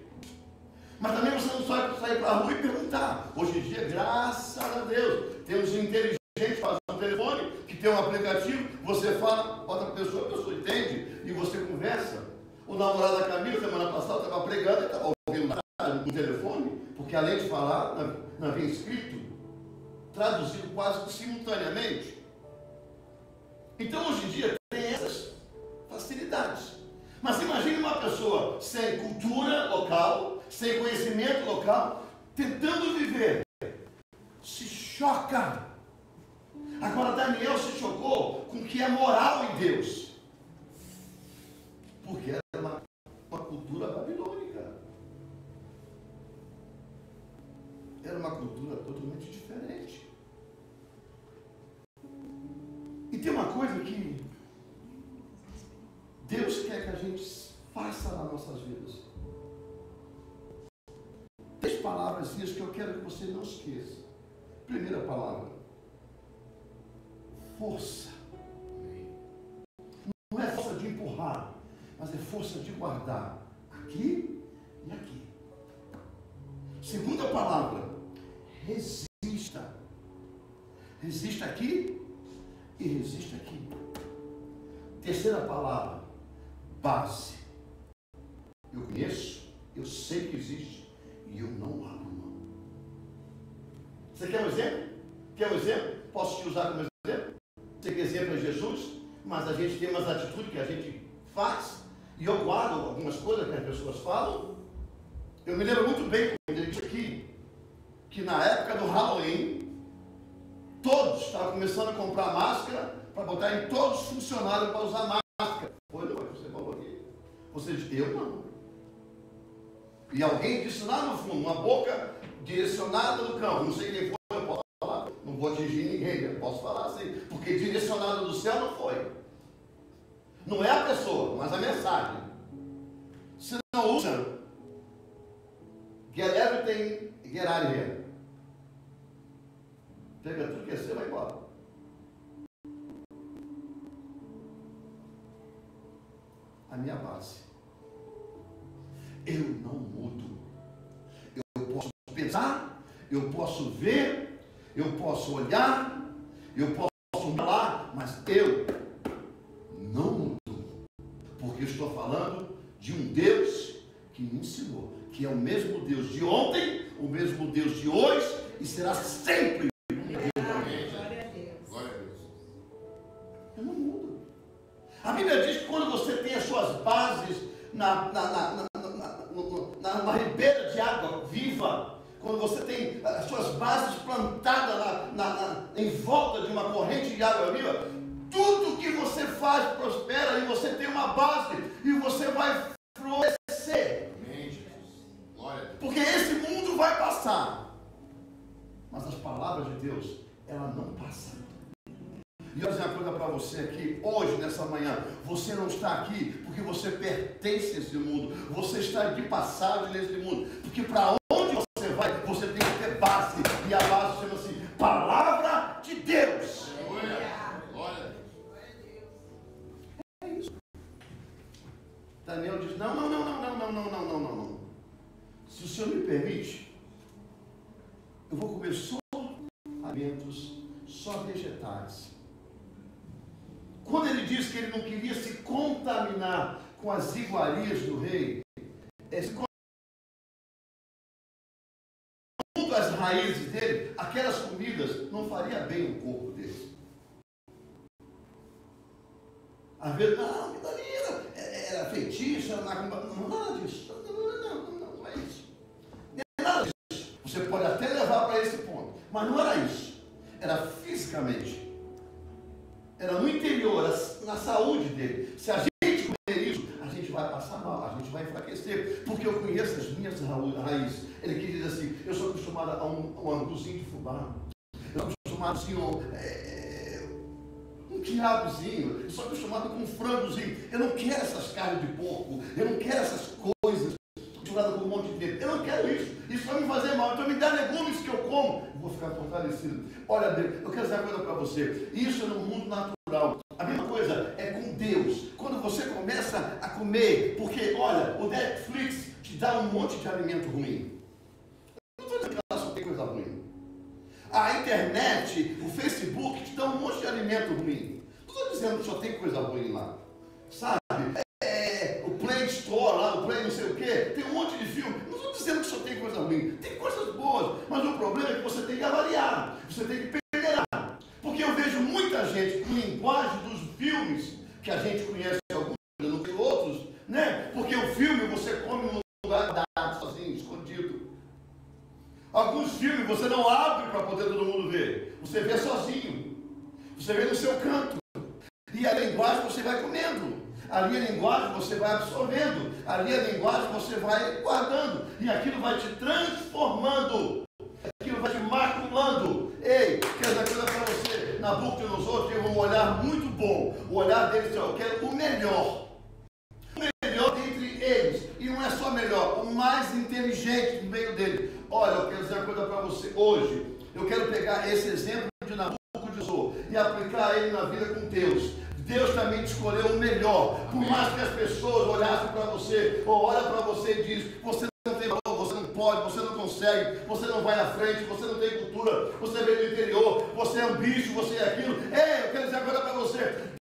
Speaker 1: Mas também você não sabe sair para a rua e perguntar. Hoje em dia, graças a Deus, temos um inteligente fazendo um telefone, que tem um aplicativo, você fala, outra pessoa, a pessoa entende, e você conversa. O namorado da Camila, semana passada, estava pregando e estava ouvindo no telefone, porque além de falar, não havia escrito, traduzido quase que simultaneamente. Então, hoje em dia, tem essas facilidades. Mas imagine uma pessoa sem cultura local, sem conhecimento local, tentando viver. Se choca. Agora, Daniel se chocou com o que é moral em Deus. Porque era uma cultura babilônica. Era uma cultura totalmente diferente. E tem uma coisa que Deus quer que a gente faça nas nossas vidas. 3 palavras que eu quero que você não esqueça. Primeira palavra: força. Não é força de empurrar, mas é força de guardar aqui e aqui. Segunda palavra: resista. Resista aqui e resista aqui. Terceira palavra: base. Eu conheço, eu sei que existe e eu não abro mão. Você quer um exemplo? Quer um exemplo? Posso te usar como exemplo? Você quer exemplo é Jesus, mas a gente tem umas atitudes que a gente faz e eu guardo algumas coisas que as pessoas falam. Eu me lembro muito bem quando ele disse aqui que na época do Halloween todos estavam começando a comprar máscara para botar em todos os funcionários para usar máscara. Foi, não, você falou aqui. Você disse, eu não. E alguém disse lá no fundo, uma boca direcionada no campo, não sei quem foi, eu posso falar, não vou atingir ninguém, eu posso falar assim, porque direcionada do céu não foi. Não é a pessoa, mas a mensagem. Se não usa, get everything, get out of here. Pega tudo que é seu e vai embora. A minha base. Eu não mudo. Eu posso pensar, eu posso ver, eu posso olhar, eu posso falar, mas eu não mudo. Porque estou falando de um Deus que me ensinou que que é o mesmo Deus de ontem, o mesmo Deus de hoje e será sempre.
Speaker 5: Glória a Deus.
Speaker 4: Glória a Deus.
Speaker 1: Eu não mudo. A Bíblia diz que quando você tem as suas bases na ribeira de água viva, quando você tem as suas bases plantadas em volta de uma corrente de água viva, tudo que você faz prospera e você tem uma base e você vai florescer.
Speaker 4: Amém, Jesus. Glória a Deus.
Speaker 1: Porque esse mundo vai passar, mas as palavras de Deus, elas não passam. E eu vou dizer uma coisa para você aqui, hoje, nessa manhã, você não está aqui porque você pertence a esse mundo, você está de passagem nesse mundo, porque para onde você vai, você tem que ter base, e a base chama-se Palavra de Deus.
Speaker 4: Glória. Glória a Deus.
Speaker 1: É isso. Daniel diz, não. Se o Senhor me permite, eu vou comer só alimentos, só vegetais. Quando ele diz que ele não queria se contaminar com as iguarias do rei, junto às raízes dele, aquelas comidas não faria bem o corpo dele. Às vezes, não, era feitiço, era nada disso. Não é isso. Não é nada disso. Você pode até levar para esse ponto, mas não era isso. Era fisicamente. Era no interior, na saúde dele. Se a gente comer isso, a gente vai passar mal, a gente vai enfraquecer, porque eu conheço as minhas raízes. Ele quis dizer assim, eu sou acostumado a um anguzinho de fubá, eu sou acostumado assim, um quiabozinho, eu sou acostumado com um frangozinho. Eu não quero essas carnes de porco, eu não quero essas coisas misturadas com um monte de dentro. Eu não quero isso, isso vai me fazer mal. Então me dá legumes que eu como, eu vou ficar fortalecido. Olha, eu quero dizer uma coisa para você, isso é no mundo natural. A mesma coisa é com Deus. Quando você começa a comer, porque olha, o Netflix te dá um monte de alimento ruim. Eu não estou dizendo que ela só tem coisa ruim. A internet, o Facebook te dá um monte de alimento ruim. Não estou dizendo que só tem coisa ruim lá. Sabe? O Play Store lá, o Play não sei o quê, tem um monte de filme. Não estou dizendo que só tem coisa ruim. Tem coisas boas. Mas o problema é que você tem que avaliar. Você tem que pegar. Porque eu vejo muita gente com linguagem dos filmes, que a gente conhece alguns, não tem outros, né? Porque o filme você come num lugar dado, sozinho, escondido. Alguns filmes você não abre para poder todo mundo ver. Você vê sozinho. Você vê no seu canto. E a linguagem você vai comendo. Ali a linguagem você vai absorvendo. Ali a linguagem você vai guardando. E aquilo vai te transformando. Aquilo vai te maculando. Ei, quero dizer coisa para você. Nabucodonosor teve um olhar muito bom. O olhar dele disse, eu quero o melhor. O melhor entre eles. E não é só melhor, o mais inteligente no meio dele. Olha, eu quero dizer uma coisa para você. Hoje, eu quero pegar esse exemplo de Nabucodonosor e aplicar ele na vida com Deus. Deus também te escolheu o melhor. Por mais que as pessoas olhassem para você, ou olham para você e dizem, você não tem valor, você não pode, você não consegue, você não vai à frente, você não tem cultura, você veio do interior, você é um bicho, você é aquilo. Ei, eu quero dizer uma coisa para você.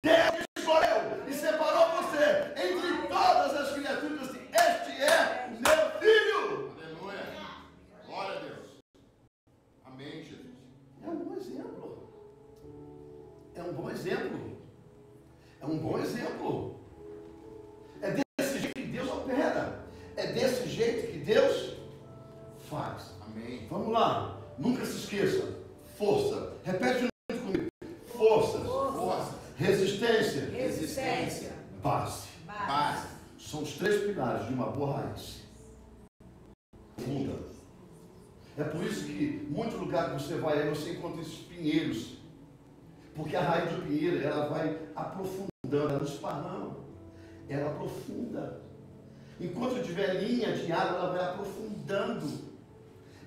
Speaker 1: Deus te escolheu e separou você entre todas as criaturas. Este é o meu filho.
Speaker 4: Aleluia. Glória a Deus. Amém, Jesus.
Speaker 1: É um bom exemplo. É um bom exemplo. É um bom exemplo. É desse jeito que Deus opera. É desse jeito que Deus faz.
Speaker 4: Amém.
Speaker 1: Vamos lá. Nunca se esqueça. Força. Repete junto comigo. Força.
Speaker 4: Força.
Speaker 1: Resistência.
Speaker 5: Resistência.
Speaker 1: Base.
Speaker 4: Paz.
Speaker 1: São os 3 pilares de uma boa raiz. Funda. É por isso que muito lugar que você vai aí você encontra esses pinheiros. Porque a raiz do pinheiro, ela vai aprofundando, ela não esparrama. Ela aprofunda. Enquanto tiver linha de água, ela vai aprofundando.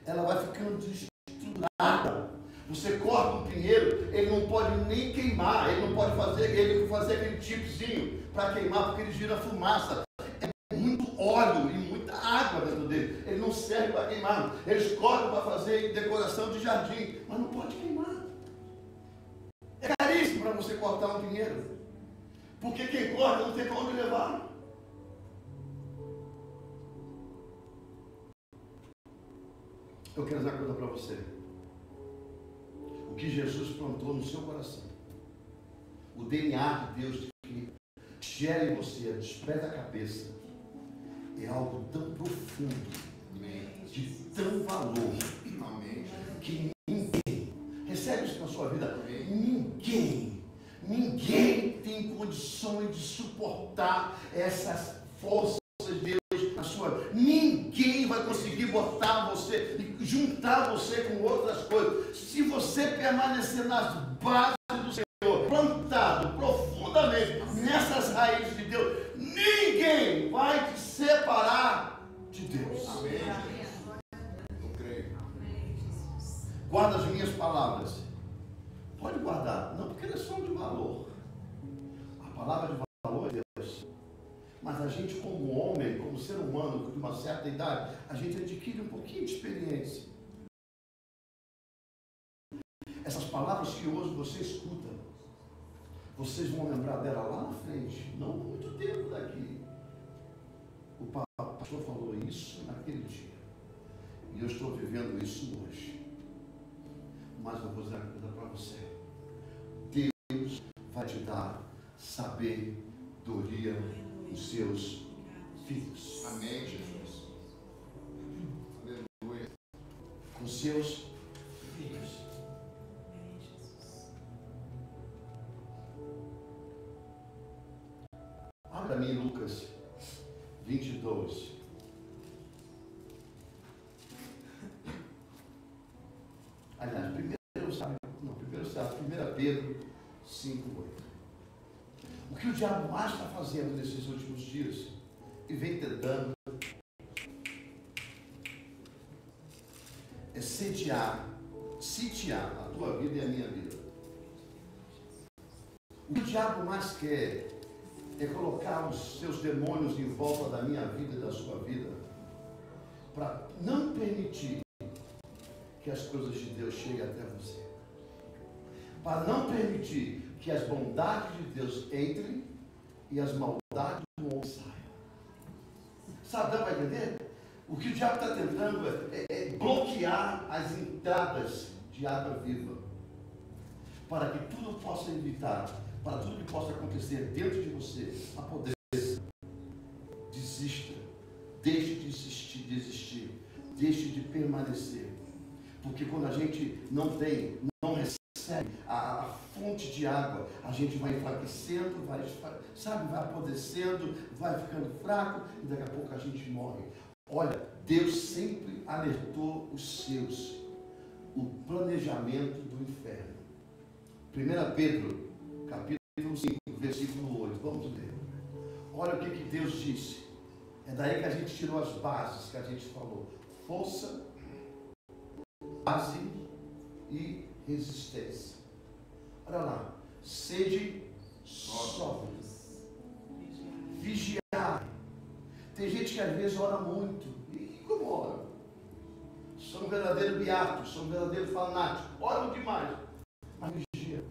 Speaker 1: Ela vai ficando desestruturada. Você corta um pinheiro, ele não pode nem queimar, ele não pode fazer aquele tipozinho para queimar, porque ele gira fumaça. É muito óleo e muita água dentro dele. Ele não serve para queimar. Eles cortam para fazer decoração de jardim, mas não pode queimar. É caríssimo para você cortar um pinheiro. Porque quem corta não tem para onde levar. Eu quero dizer uma coisa para você. O que Jesus plantou no seu coração, o DNA de Deus que gera em você, desperta a cabeça, é algo tão profundo, de tão valor, que ninguém, recebe isso na sua vida, ninguém tem condições de suportar essas forças de Deus na sua vida. Ninguém vai conseguir botar você e juntar você com outras coisas. Se você permanecer nas bases do Senhor, plantado profundamente nessas raízes de Deus, ninguém vai te separar de Deus.
Speaker 4: Amém. Eu creio.
Speaker 1: Guarda as minhas palavras. Pode guardar, não porque elas são de valor. A palavra de valor é Deus. Mas a gente, como homem, como ser humano, de uma certa idade, a gente adquire um pouquinho de experiência. Essas palavras que hoje você escuta, vocês vão lembrar dela lá na frente, não muito tempo daqui. O pastor falou isso naquele dia. E eu estou vivendo isso hoje. Mas eu vou dizer uma coisa para você. Deus vai te dar sabedoria os seus filhos.
Speaker 4: Amém, Jesus. Aleluia.
Speaker 1: Com seus filhos. Abra para mim Lucas 22. Aliás, primeiro sabe, 1 Pedro 5:8. O que o diabo mais está fazendo nesses últimos dias e vem tentando é sitiar a tua vida e a minha vida. O que o diabo mais quer é colocar os seus demônios em volta da minha vida e da sua vida, para não permitir que as coisas de Deus cheguem até você, para não permitir que as bondades de Deus entrem e as maldades do homem saiam. Sabe, dá para entender? O que o diabo está tentando é bloquear as entradas de água viva, para que tudo possa evitar, para tudo que possa acontecer dentro de você, apodreça. Desista, deixe de desistir, deixe de permanecer. Porque quando a gente não recebe a fonte de água, a gente vai enfraquecendo, vai apodrecendo, vai ficando fraco e daqui a pouco a gente morre. Olha, Deus sempre alertou os seus, o planejamento do inferno. 1 Pedro, capítulo 5, versículo 8, vamos ler. Olha o que Deus disse. É daí que a gente tirou as bases que a gente falou. Força, base e resistência. Olha lá. Sede sóbrios. Vigiar. Tem gente que às vezes ora muito. E como ora? São um verdadeiro beato, são um verdadeiro fanático. Oram demais. Mas vigia.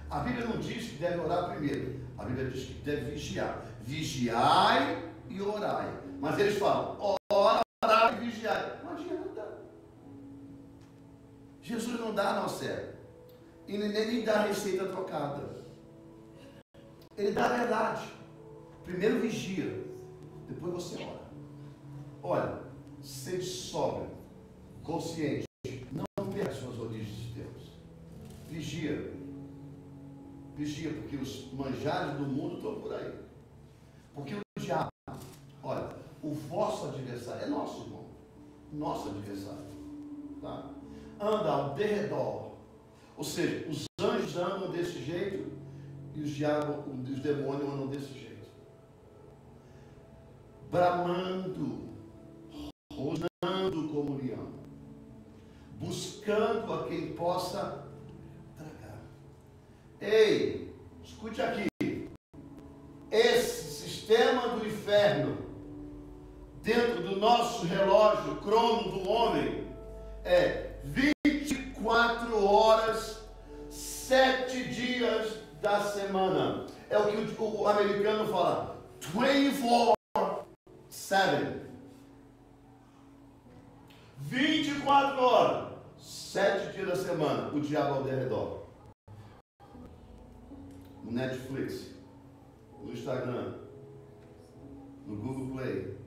Speaker 1: A Bíblia não diz que deve orar primeiro. A Bíblia diz que deve vigiar. Vigiai e orai. Mas eles falam, ora, orai e vigiai. Não adianta. Jesus não dá não sério. E nem dá receita trocada. Ele dá a verdade. Primeiro vigia, depois você ora. Olha, sede sóbrio, consciente, não perca suas origens de Deus. Vigia, porque os manjares do mundo estão por aí. Porque o diabo, olha, o vosso adversário é nosso irmão, nosso adversário, tá? Anda ao derredor, ou seja, os anjos andam desse jeito e os demônios andam desse jeito, bramando, rosnando como leão, buscando a quem possa tragar. Ei, escute aqui, esse sistema do inferno dentro do nosso relógio, crono do homem, é 24 horas, 7 dias da semana. É o que o americano fala, 24/7. 24 horas, 7 dias da semana, o diabo ao derredor. No Netflix, no Instagram, no Google Play,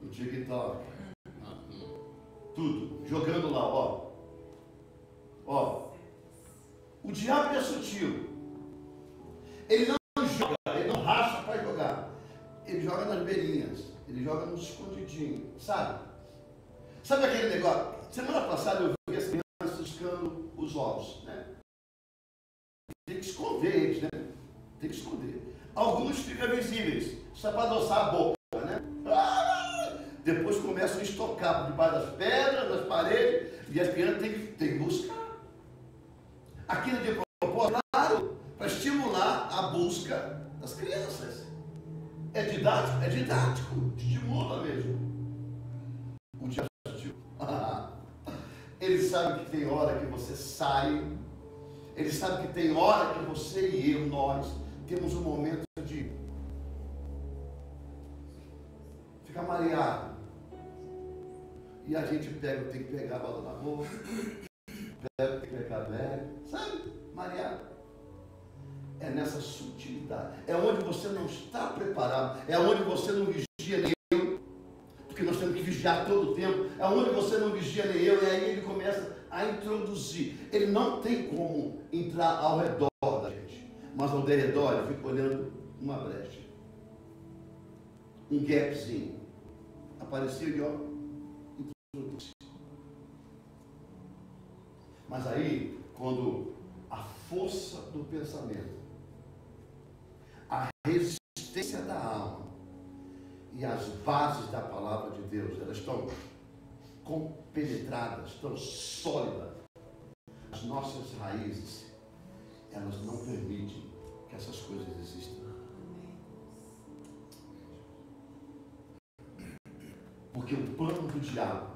Speaker 1: no TikTok, tudo, jogando lá, ó. O diabo é sutil. Ele não joga, ele não racha para jogar. Ele joga nas beirinhas, ele joga nos escondidinhos, sabe? Sabe aquele negócio? Semana passada eu vi as crianças buscando os ovos, né? Tem que esconder eles, né? Tem que esconder. Alguns ficam visíveis, só para adoçar a boca, né? Depois começam a estocar por debaixo das pedras, das paredes, e as crianças têm que buscar. Aquilo de propósito, claro, para estimular a busca das crianças. É didático? É didático. Estimula mesmo. O diabo assistiu. Ele sabe que tem hora que você sai. Ele sabe que tem hora que você e eu, nós, temos um momento de ficar mareado. E a gente tem que pegar a bola na boca. Tem que pegar velho. Sabe? Mareado. É nessa sutilidade. É onde você não está preparado. É onde você não vigia nem eu. Porque nós temos que vigiar todo o tempo. É onde você não vigia nem eu. E aí ele começa a introduzir. Ele não tem como entrar ao redor da gente. Mas ao derredor ele fica olhando uma brecha. Um gapzinho. Apareceu e ó. Introduz. Mas aí, quando a força do pensamento, a resistência da alma e as bases da palavra de Deus, elas estão compenetradas, estão sólidas. As nossas raízes, elas não permitem que essas coisas existam. Porque o plano do diabo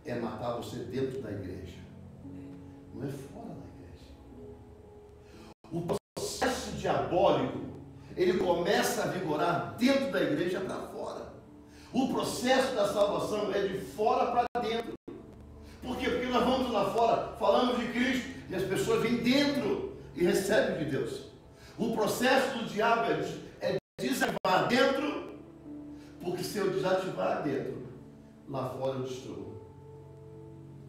Speaker 1: é matar você dentro da igreja, não é fora da igreja. O processo diabólico, ele começa a vigorar dentro da igreja para fora. O processo da salvação é de fora para dentro. Por quê? Porque nós vamos lá fora, falamos de Cristo, e as pessoas vêm dentro e recebem de Deus. O processo do diabo é desativar dentro, porque se eu desativar dentro, lá fora eu destruo.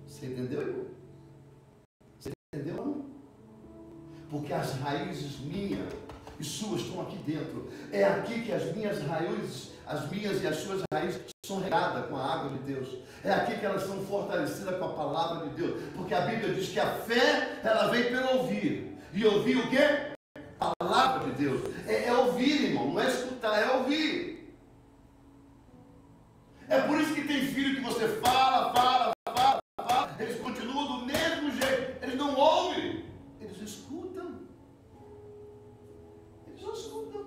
Speaker 1: Você entendeu, irmão? Você entendeu, não? Porque as raízes minhas e suas estão aqui dentro. É aqui que as minhas raízes, as minhas e as suas raízes são regadas com a água de Deus. É aqui que elas são fortalecidas com a palavra de Deus. Porque a Bíblia diz que a fé, ela vem pelo ouvir. E ouvir o quê? A palavra de Deus. É ouvir, irmão. Não é escutar, é ouvir. É por isso que tem filho que você fala. Eles continuam do mesmo jeito. Eles não ouvem. Eles escutam. Eles não escutam.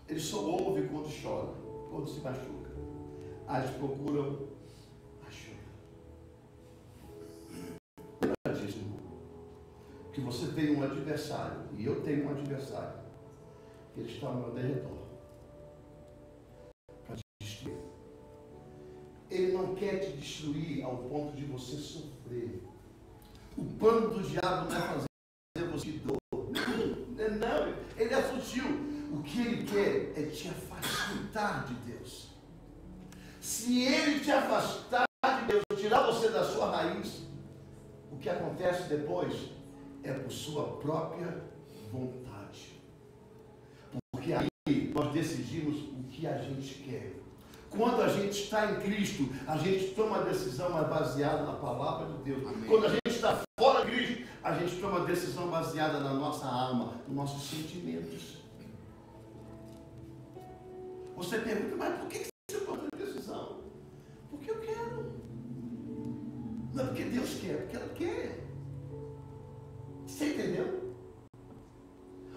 Speaker 1: Eles só ouvem quando choram, quando se machuca. Eles procuram ajuda. Lembra disso, irmão? Que você tem um adversário, e eu tenho um adversário, que ele está ao meu derredor para te destruir. Ele não quer te destruir ao ponto de você sofrer. O plano do diabo não é fazer você dor. Não, ele é sutil. O que ele quer é te afastar de Deus. Se ele te afastar de Deus, tirar você da sua raiz, o que acontece depois é por sua própria vontade. Porque aí nós decidimos o que a gente quer. Quando a gente está em Cristo, a gente toma a decisão mais baseada na palavra de Deus. Amém. Quando a gente está fora de Cristo, a gente toma a decisão baseada na nossa alma, nos nossos sentimentos. Você pergunta, mas por que você toma a decisão? Porque eu quero. Não é porque Deus quer, porque ela quer. Você entendeu?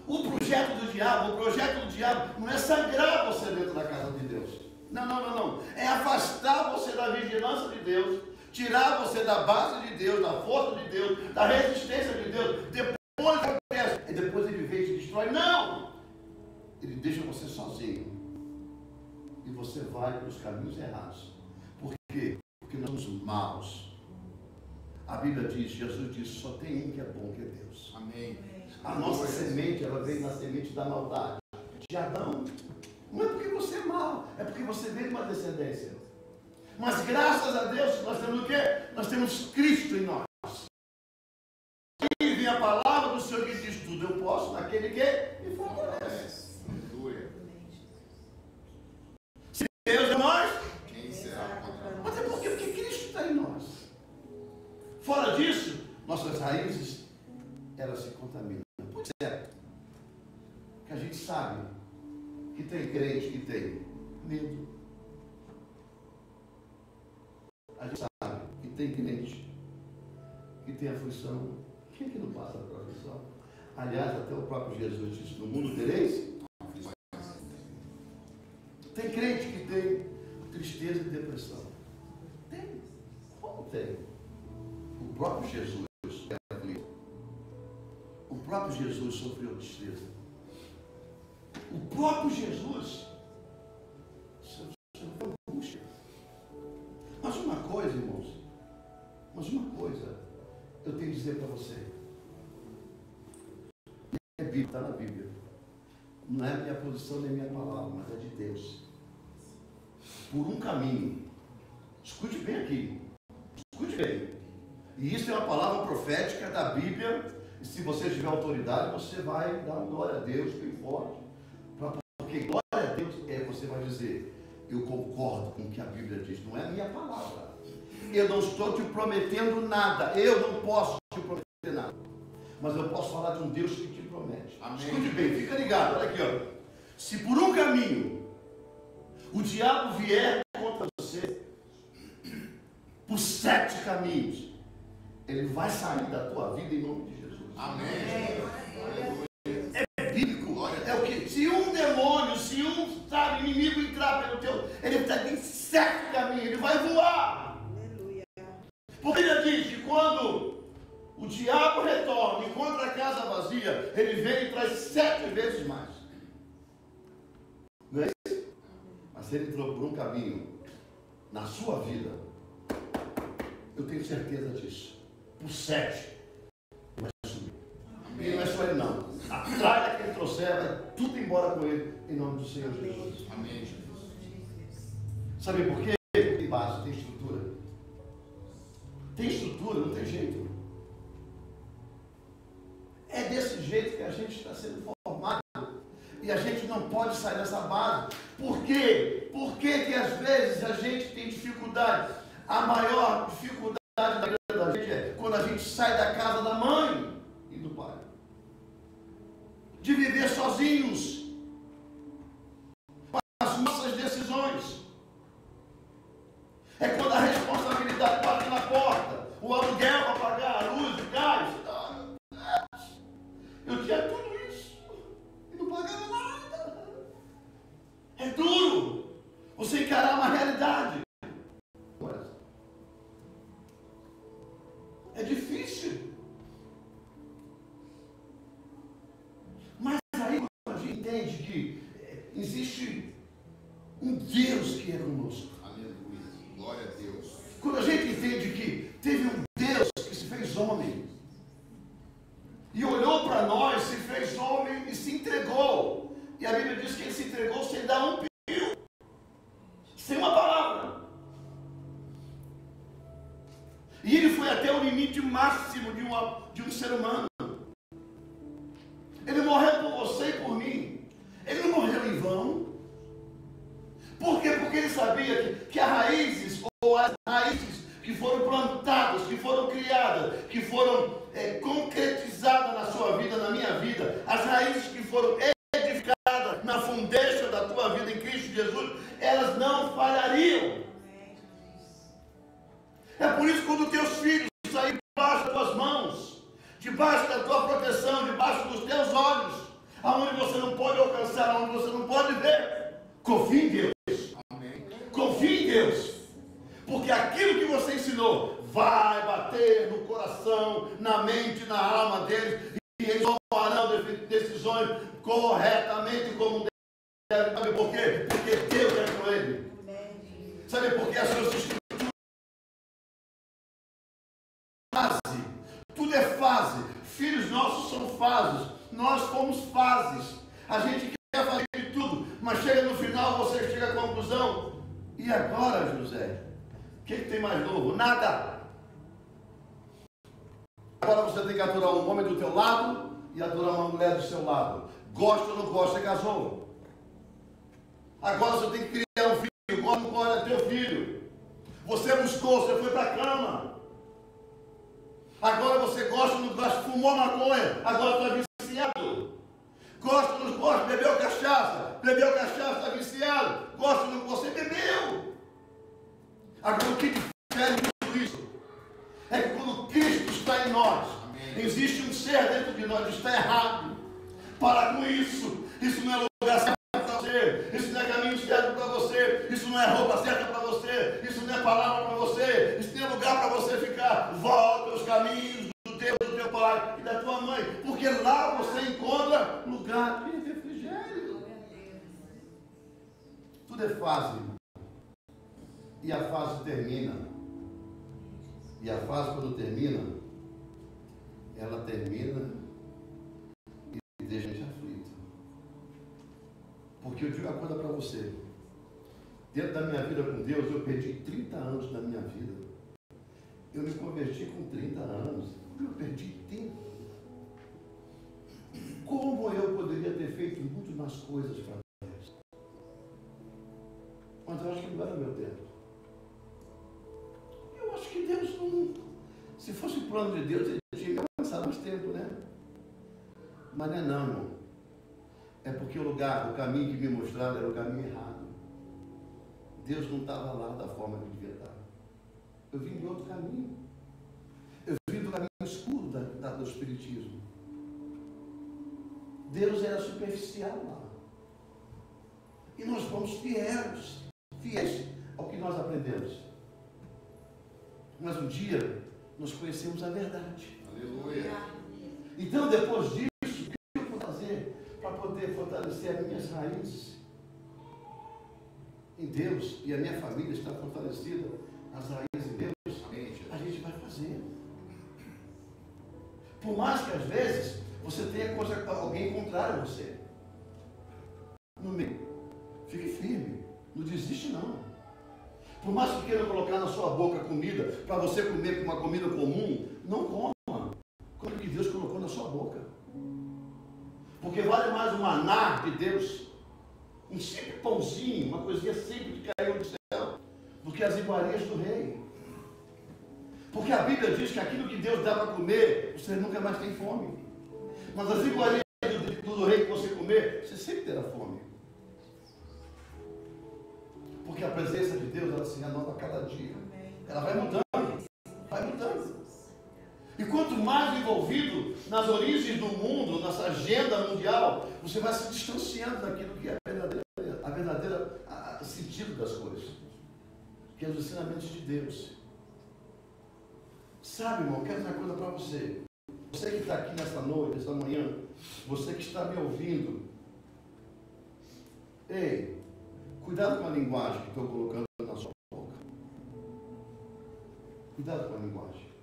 Speaker 1: O projeto do diabo não é sangrar você dentro da casa de Deus. Não. É afastar você da vigilância de Deus, tirar você da base de Deus, da força de Deus, da resistência de Deus. Depois acontece, e depois ele vem e te destrói. Não! Ele deixa você sozinho. E você vai para os caminhos errados. maus. A Bíblia diz, Jesus disse, só tem um que é bom, que é Deus.
Speaker 4: Amém.
Speaker 1: A nossa semente, ela veio na semente da maldade, de Adão. Não é porque você é mau, é porque você veio de uma descendência. Mas graças a Deus, nós temos o quê? Nós temos Cristo em nós. E vem a palavra do Senhor que diz tudo, eu posso naquele que me fortalece.
Speaker 4: Aleluia.
Speaker 1: Se Deus é nós,
Speaker 4: Quem será contra nós?
Speaker 1: mas é porque Cristo está em nós. Fora disso, nossas raízes, elas se contaminam. Pois é, que a gente sabe que tem crente que tem medo. A gente sabe que tem crente que tem aflição. Quem é que não passa por aflição? Aliás, até o próprio Jesus disse, no mundo tereis. Tem crente que tem tristeza e depressão. Tem. Como tem? O próprio Jesus é aflito. O próprio Jesus sofreu tristeza. O próprio Jesus sofreu angústia. Mas uma coisa, irmãos, eu tenho que dizer para você. É Bíblia, está na Bíblia. Não é minha posição nem minha palavra, mas é de Deus. Por um caminho. Escute bem aqui. Escute bem. E isso é uma palavra profética da Bíblia. E se você tiver autoridade, você vai dar glória a Deus bem forte. Porque glória a Deus você vai dizer, eu concordo com o que a Bíblia diz. Não é a minha palavra. Eu não estou te prometendo nada. Eu não posso te prometer nada. Mas eu posso falar de um Deus que te promete.
Speaker 4: Amém.
Speaker 1: Escute bem, fica ligado. Olha aqui, ó. Se por um caminho o diabo vier contra você, por 7 caminhos, ele vai sair da tua vida em nome de Jesus.
Speaker 4: Amém.
Speaker 1: É bíblico. É o que? Se um demônio, se um inimigo entrar pelo teu, ele está em 7 caminhos, ele vai voar. Porque ele diz que quando o diabo retorna e encontra a casa vazia, ele vem e traz 7 vezes mais. Não é isso? Mas se ele entrou por um caminho na sua vida, eu tenho certeza disso. Por 7, ele vai subir. E não é só ele não. Atrás daquele trouxer, vai tudo embora com ele, em nome do Senhor Jesus.
Speaker 4: Amém, Jesus.
Speaker 1: Sabe por quê? Tem base, tem estrutura. Tem estrutura, não tem jeito. É desse jeito que a gente está sendo formado. E a gente não pode sair dessa base. Por quê? Por que às vezes a gente tem dificuldade? A maior dificuldade da vida da gente é quando a gente sai da casa da mãe e do pai. De viver sozinhos. Com as nossas decisões. É quando a responsabilidade bate na porta. O aluguel para pagar, a luz, o gás. Eu tinha tudo isso e não pagava nada. É duro você encarar uma realidade. É difícil. Mas aí quando a gente entende que existe um Deus que é conosco.
Speaker 4: Aleluia. Glória a Deus.
Speaker 1: Quando a gente entende que teve um Deus que se fez homem e olhou para nós, se fez homem e se entregou. E a Bíblia diz que ele se entregou sem dar um pio, sem uma palavra. E ele foi até o limite máximo de um ser humano. Ele morreu por você e por mim. Ele não morreu em vão. Por quê? Porque ele sabia que as raízes, ou as raízes que foram plantadas, que foram criadas, que foram concretizadas na sua vida, na minha vida, as raízes que foram edificadas na fundência da tua vida em Cristo Jesus, elas não falhariam. É por isso que quando teus filhos saírem debaixo das tuas mãos, debaixo da tua proteção, debaixo dos teus olhos, aonde você não pode alcançar, aonde você não pode ver, confie em Deus.
Speaker 4: Amém.
Speaker 1: Confie em Deus. Porque aquilo que você ensinou vai bater no coração, na mente, na alma deles, e eles tomarão decisões corretamente como devem. Sabe por quê? Porque Deus é com ele. Sabe por quê? As suas fases. Nós fomos fases. A gente quer fazer de tudo, mas chega no final, você chega à conclusão. E agora, José? O que tem mais novo? Nada. Agora você tem que aturar um homem do teu lado e aturar uma mulher do seu lado. Gosta ou não gosta, você casou. Agora você tem que criar um filho. Gosta ou não gosta, é teu filho. Você buscou, você foi para a cama. Agora você gosta ou não gosta, fumou maconha. Agora está viciado. Gosta ou não gosta, bebeu cachaça. Bebeu cachaça, está viciado. Gosta ou não gosta, você bebeu. Agora o que difere tudo isso? É que quando Cristo está em nós, existe um ser dentro de nós que está errado. Para com isso. Isso não é lugar certo para você. Isso não é caminho certo para você. Isso não é roupa certa para você. Isso não é palavra para você. Isso não é lugar para você ficar. Volta aos caminhos do teu pai e da tua mãe. Porque lá você encontra lugar de refrigério. Tudo é fase. E a fase termina. E a fase, quando termina, ela termina e deixa a gente aflito. Porque eu digo uma coisa para você. Dentro da minha vida com Deus, eu perdi 30 anos da minha vida. Eu me converti com 30 anos. Eu perdi tempo. Como eu poderia ter feito muito mais coisas para Deus? Mas eu acho que não era meu tempo. Eu acho que Deus não... Se fosse o plano de Deus, ele tinha avançado mais tempo, né? Mas não é não, irmão. É porque o caminho que me mostraram era o caminho errado. Deus não estava lá da forma que devia estar. Eu vim de outro caminho. Eu vim do caminho escuro do Espiritismo. Deus era superficial lá. E nós fomos fiéis ao que nós aprendemos. Mas um dia nós conhecemos a verdade.
Speaker 4: Aleluia.
Speaker 1: Então, depois disso, o que eu vou fazer para poder fortalecer as minhas raízes em Deus e a minha família está fortalecida, as raízes em Deus? A gente vai fazer. Por mais que às vezes você tenha alguém contrário a você. No meio, fique firme, não desiste não. Por mais que queira colocar na sua boca comida, para você comer uma comida comum, não coma. Come o que Deus colocou na sua boca. Porque vale mais o maná de Deus, um simples pãozinho, uma coisinha simples que caiu do céu, do que as iguarias do rei. Porque a Bíblia diz que aquilo que Deus dá para comer, você nunca mais tem fome. Mas as iguarias do rei que você comer, você sempre terá fome. Porque a presença de Deus, ela se renova a cada dia. Ela vai mudando. Vai mudando. E quanto mais envolvido nas origens do mundo, nessa agenda mundial, você vai se distanciando daquilo que é a verdadeira sentido das coisas. Que é os ensinamentos de Deus. Sabe, irmão, eu quero dizer uma coisa para você. Você que está aqui nessa noite, nessa manhã, você que está me ouvindo. Ei, cuidado com a linguagem que estou colocando na sua boca. Cuidado com a linguagem.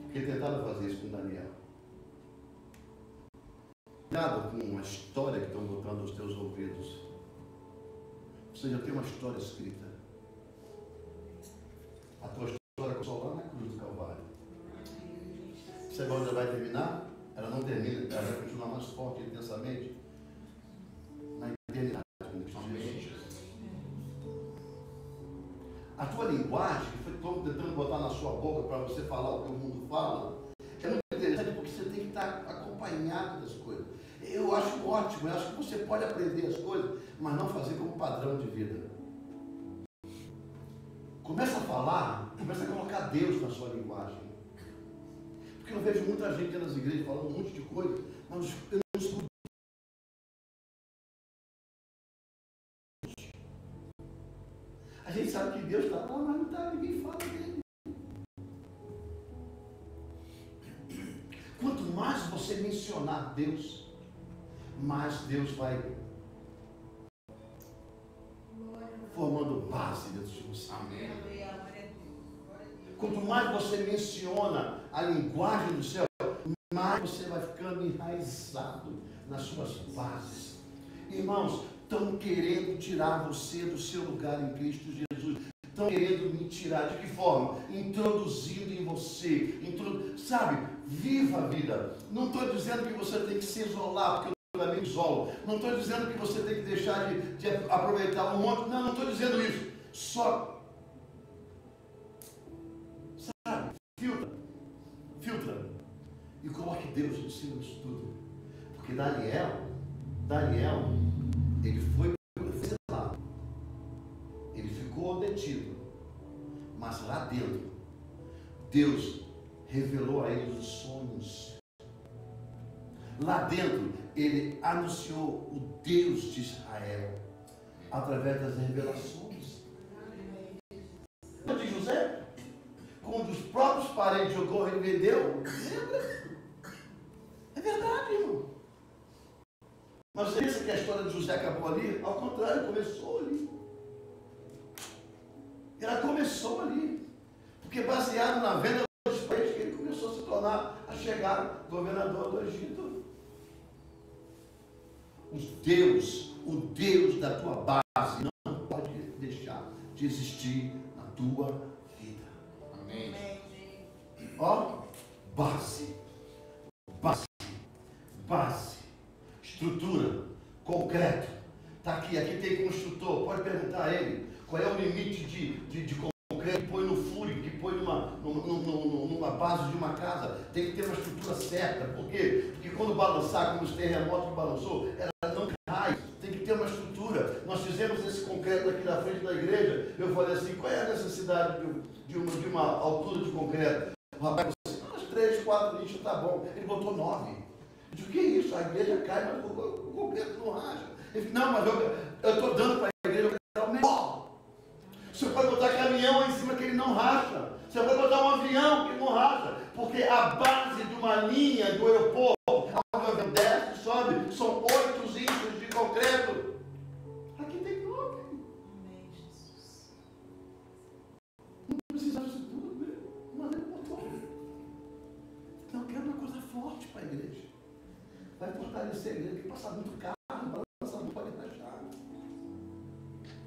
Speaker 1: Porque tentaram fazer isso com Daniel. Cuidado com uma história que estão botando aos teus ouvidos. Você já tem uma história escrita. A tua história começou lá na cruz do Calvário. Sabe onde ela vai terminar? Ela não termina, ela vai continuar mais forte intensamente na eternidade. A tua linguagem, que estou tentando botar na sua boca para você falar o que o mundo fala, é muito interessante porque você tem que estar acompanhado das coisas. Eu acho ótimo, eu acho que você pode aprender as coisas, mas não fazer como padrão de vida. Começa a falar, começa a colocar Deus na sua linguagem. Porque eu vejo muita gente nas igrejas falando um monte de coisa, mas eu não escuto. A gente sabe que Deus está lá, mas não está, ninguém fala dele. Quanto mais você mencionar Deus, mais Deus vai formando base dentro de você.
Speaker 4: Amém.
Speaker 1: Quanto mais você menciona a linguagem do céu, mais você vai ficando enraizado nas suas bases. Irmãos, estão querendo tirar você do seu lugar em Cristo Jesus. Estão querendo me tirar. De que forma? Introduzindo em você. Sabe? Viva a vida. Não estou dizendo que você tem que se isolar, porque eu também isolo. Não estou dizendo que você tem que deixar de aproveitar um monte. Não estou dizendo isso. Só, sabe? Filtra. E coloque Deus em cima disso tudo. Porque Daniel, ele foi lá. Ele ficou detido. Mas lá dentro, Deus revelou a ele os sonhos. Lá dentro, ele anunciou o Deus de Israel. Através das revelações. De José, quando os próprios parentes jogou, ele vendeu. Lembra? É verdade, irmão. Mas você pensa que a história de José acabou ali? Ao contrário, começou ali. Ela começou ali. Porque baseado na venda dos peixes, ele começou a se tornar, a chegar governador do Egito. O Deus da tua base não pode deixar de existir na tua vida.
Speaker 4: Amém.
Speaker 1: Ó, base, estrutura, concreto. Está aqui tem construtor, pode perguntar a ele qual é o limite de concreto que põe no furo, que põe numa base de uma casa. Tem que ter uma estrutura certa. Por quê? Porque quando balançar, como os terremotos que balançou, ela não cai. Tem que ter uma estrutura. Nós fizemos esse concreto aqui na frente da igreja. Eu falei assim, qual é a necessidade de uma altura de concreto? O rapaz falou assim, umas 3, 4 lixos, tá bom. Ele botou 9. Eu disse, o que é isso? A igreja cai, mas o concreto não racha. Ele disse, não, mas eu estou dando para a igreja o melhor. Você pode botar caminhão em cima que ele não racha. Você pode botar um avião que não racha. Porque a base de uma linha do aeroporto, a avião desce, sobe, são 8 inches de concreto. Aqui tem 9. Não precisava disso tudo, né? Mas ele botou. Então eu quero uma coisa forte para a igreja. Vai fortalecer a igreja, que passa muito carro, balança muito, pode rachar.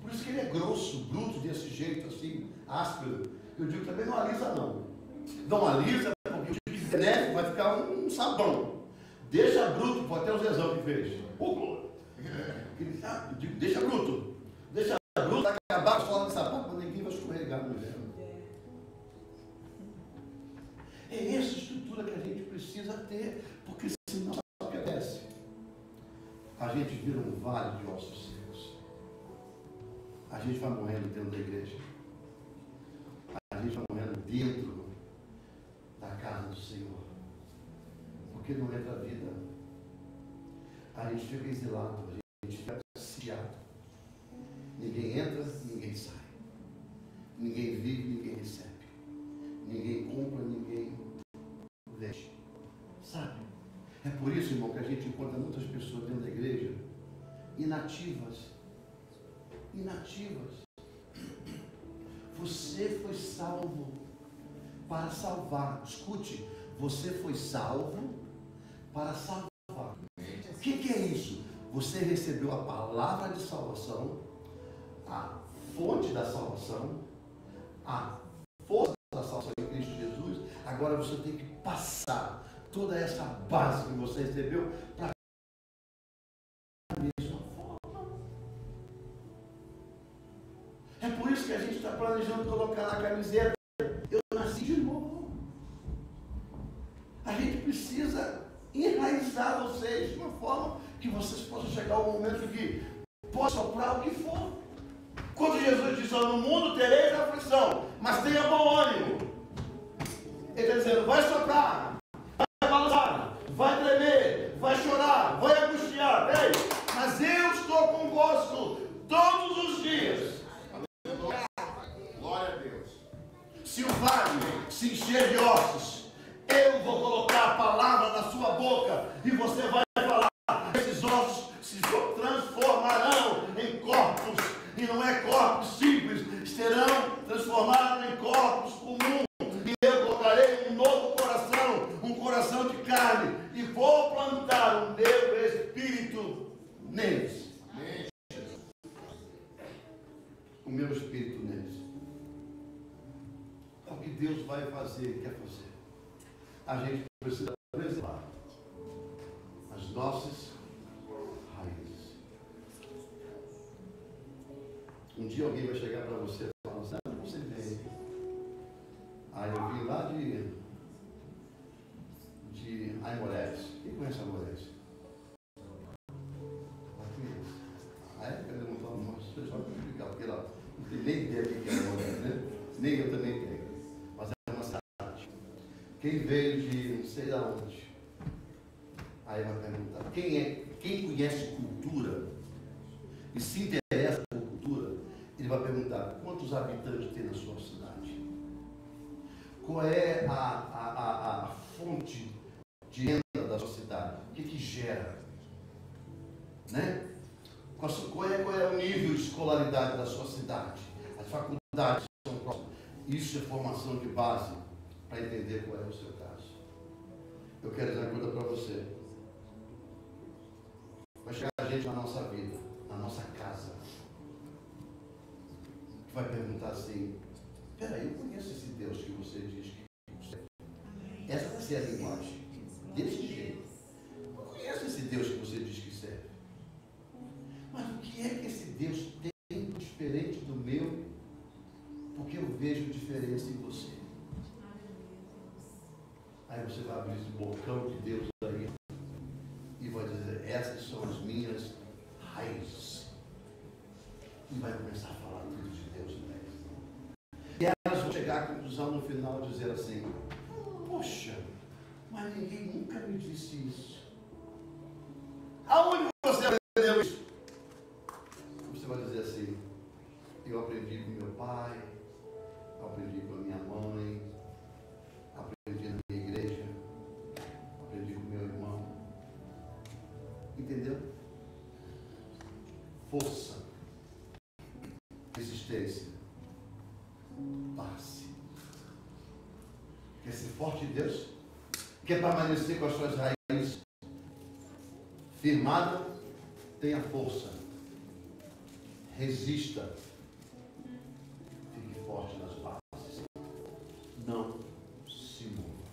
Speaker 1: Por isso que ele é grosso, bruto, desse jeito assim, áspero. Eu digo também não alisa não. Não alisa porque o tipo de benéfico vai ficar um sabão. Deixa bruto, pode até o Zezão que fez. Eu digo, deixa bruto. Deixa bruto, vai acabar a sola de sapato, mas ninguém vai escorregar no inverno. É essa estrutura que a gente precisa ter, porque senão sabe o que acontece? A gente vira um vale de ossos secos. A gente vai morrendo dentro da igreja. A gente vai morrendo dentro da casa do Senhor. Porque não entra a vida. A gente fica exilado, a gente fica sitiado. Ninguém entra, ninguém sai. Ninguém vive, ninguém recebe. Ninguém compra, ninguém veste. Sabe? É por isso, irmão, que a gente encontra muitas pessoas dentro da igreja inativas. Você foi salvo para salvar. Escute, você foi salvo para salvar. O que é isso? Você recebeu a palavra de salvação, a fonte da salvação, a força da salvação em Cristo Jesus. Agora você tem que passar toda essa base que você recebeu para a mesma forma. É por isso que a gente está planejando colocar na camiseta: eu nasci de novo. A gente precisa enraizar vocês de uma forma que vocês possam chegar ao momento que possa soprar o que for. Quando Jesus disse: no mundo tereis aflição, mas tenha bom ânimo. Ele está dizendo: vai soprar, vai balançar, vai tremer, vai chorar, vai angustiar. Ei, mas eu estou convosco todos os dias.
Speaker 4: Glória a Deus.
Speaker 1: Se o vale se encher de ossos, eu vou colocar a palavra na sua boca e você vai falar. Esses ossos se transformarão em corpos, e não é corpos simples, serão transformados em corpos comuns. E eu colocarei um novo coração, um coração de carne. neles. O meu espírito neles. É o que Deus vai fazer, quer fazer. A gente precisa preservar as nossas raízes. Um dia alguém vai chegar para você e falar assim, você veio. Aí eu vim lá de Aimorés. Quem conhece Aimorés? Aí eu quero montar uma pessoa para explicar, porque lá não tem nem ideia do que é Aimorés, né? Nem eu também tenho. Mas é uma cidade. Quem veio de não sei de onde? Aí vai perguntar, quem conhece cultura e se interessa por cultura, ele vai perguntar quantos habitantes tem na sua cidade? Qual é a fonte de renda da sua cidade? O que gera? Né? Qual é o nível de escolaridade da sua cidade? As faculdades são próximas. Isso é formação de base para entender qual é o seu caso. Eu quero dizer uma coisa para você. Vai chegar gente na nossa vida, na nossa casa, que vai perguntar assim, peraí, eu conheço esse Deus que você diz que você é. Essa vai ser a linguagem. Desse jeito. Eu conheço esse Deus que você diz que serve. Mas o que é que esse Deus tem diferente do meu? Porque eu vejo diferença em você. Aí você vai abrir esse bocão de Deus aí e vai dizer, essas são as minhas raízes. E vai começar a falar tudo de Deus mesmo. E elas vão chegar à conclusão no final e dizer assim, poxa, mas ninguém nunca me disse isso. Aonde você aprendeu isso? Você vai dizer assim, eu aprendi com meu pai, aprendi com a minha mãe, aprendi na minha igreja, aprendi com meu irmão. Entendeu? Força, resistência, passe. Quer ser forte em Deus? Quer permanecer com as suas raízes firmada? Tenha força. Resista. Fique forte nas bases. Não se mova.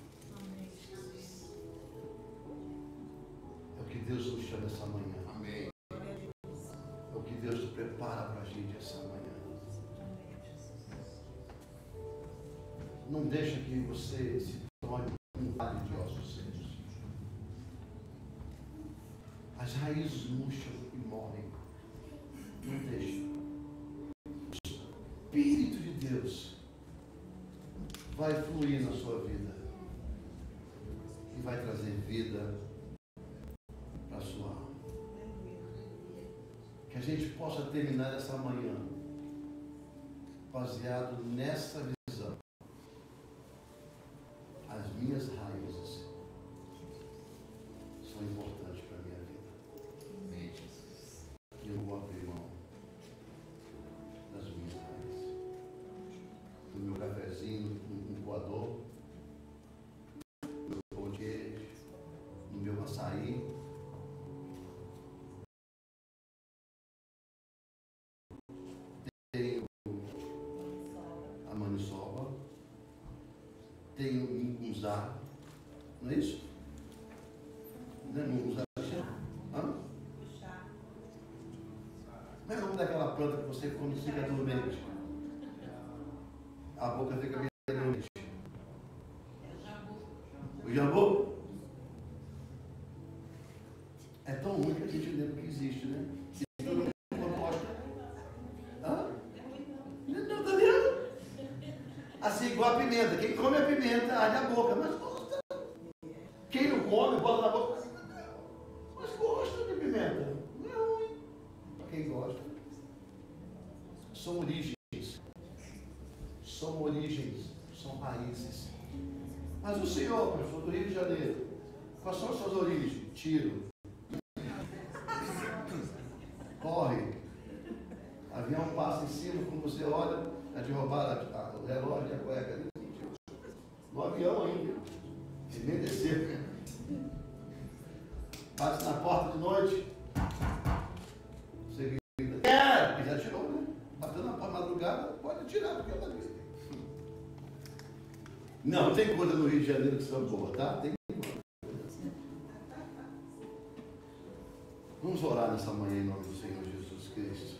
Speaker 1: É o que Deus nos chama essa manhã.
Speaker 4: Amém.
Speaker 1: É o que Deus nos prepara para a gente essa manhã. Não deixa que você se torne um vale de ossos secos. As raízes murcham e morrem. Não deixa. O Espírito de Deus vai fluir na sua vida e vai trazer vida para a sua alma. Que a gente possa terminar essa manhã baseado nessa visão. As minhas raízes são importantes para a minha vida. E eu vou abrir mão das minhas raízes. No meu cafezinho, no coador, no meu pão de queijo, no meu açaí. Tenho a maniçoba. Tenho o mungunzá. Não é isso? Não é mungunzá? Hã? Como é o nome daquela planta que você come e fica dormente? A boca fica meio dormente. O jambu? É tão ruim que a gente lembra que existe, né? E todo mundo gosta. Hã? Não, tá vendo? Assim, igual a pimenta. Quem come a pimenta, arde a boca, mas gosta. Quem não come, bota na boca, mas gosta de pimenta. Não é ruim. Quem gosta. São origens. São origens. São raízes. Mas o senhor, professor do Rio de Janeiro, quais são as suas origens? Tiro. Corre. Avião passa em cima, quando você olha, é de roubar o relógio e a cueca. No avião ainda. E nem descer. Bate na porta de noite. pode tirar, porque ela vive. Não tem coisa no Rio de Janeiro que são boas, tá? Tem coisa. Vamos orar nessa manhã em nome do Senhor Jesus Cristo.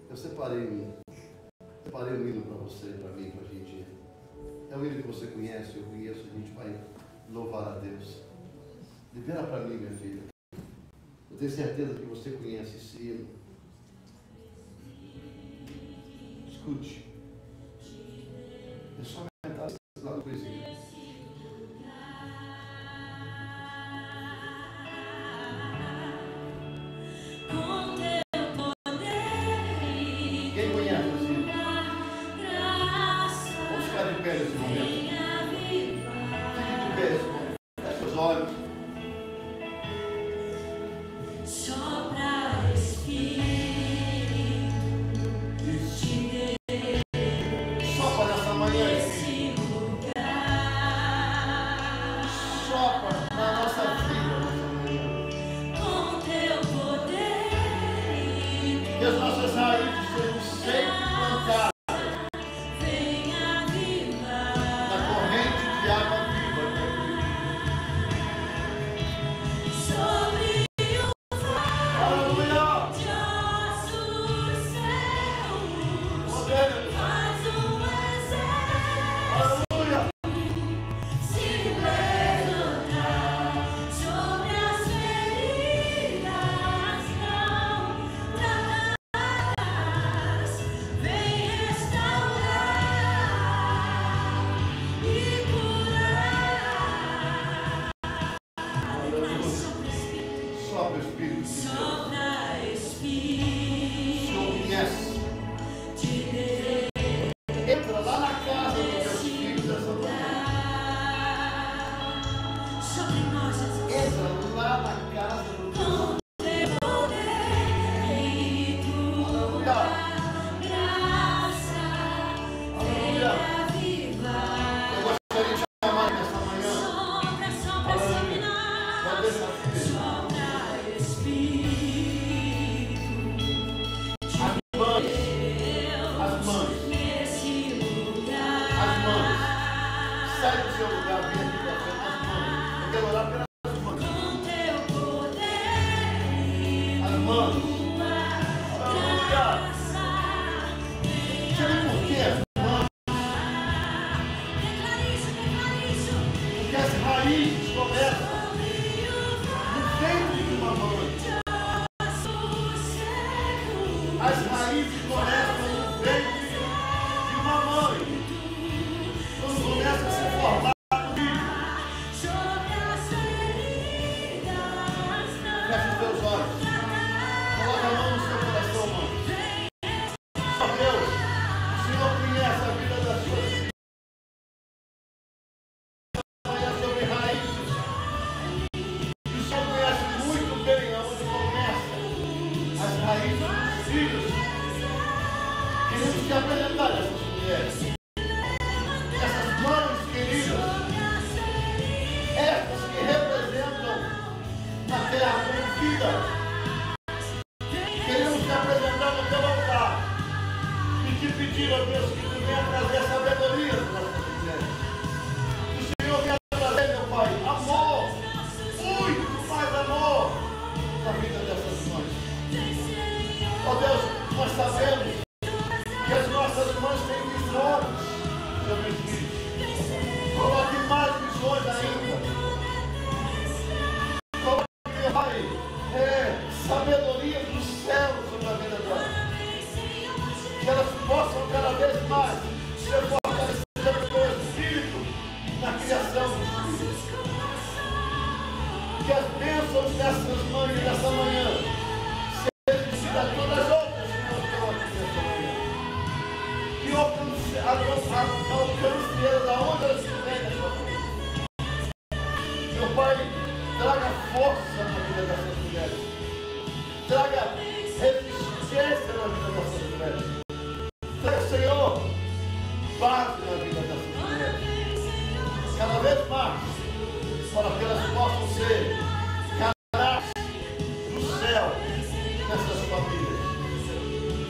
Speaker 1: Eu separei um hino para você, para mim, para a gente. É um hino que você conhece, eu conheço, a gente vai louvar a Deus. Libera para mim, minha filha. Eu tenho certeza que você conhece esse hino. Escute. É só aumentar lá no coisinho. Quem conhece esse hino? Vamos ficar de pé nesse momento. Fique de pé nesse momento. Feche os olhos.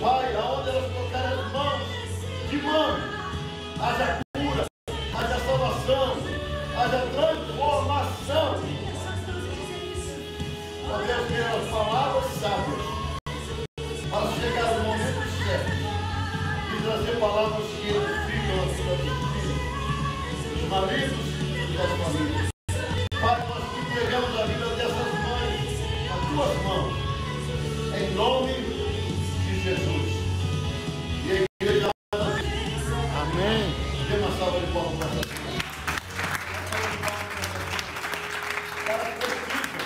Speaker 1: Pai, aonde elas colocarem as mãos, haja cura, haja salvação, haja transformação. Ó Deus, dê as palavras sábias para chegar no momento certo e trazer palavras que edificam a vida dos filhos, dos maridos e das famílias. Pai, nós te entregamos a vida dessas mães nas tuas mãos, em nome de Jesus. E a igreja, amém. Dê uma salva de palmas para essa vida. Cara, precisa.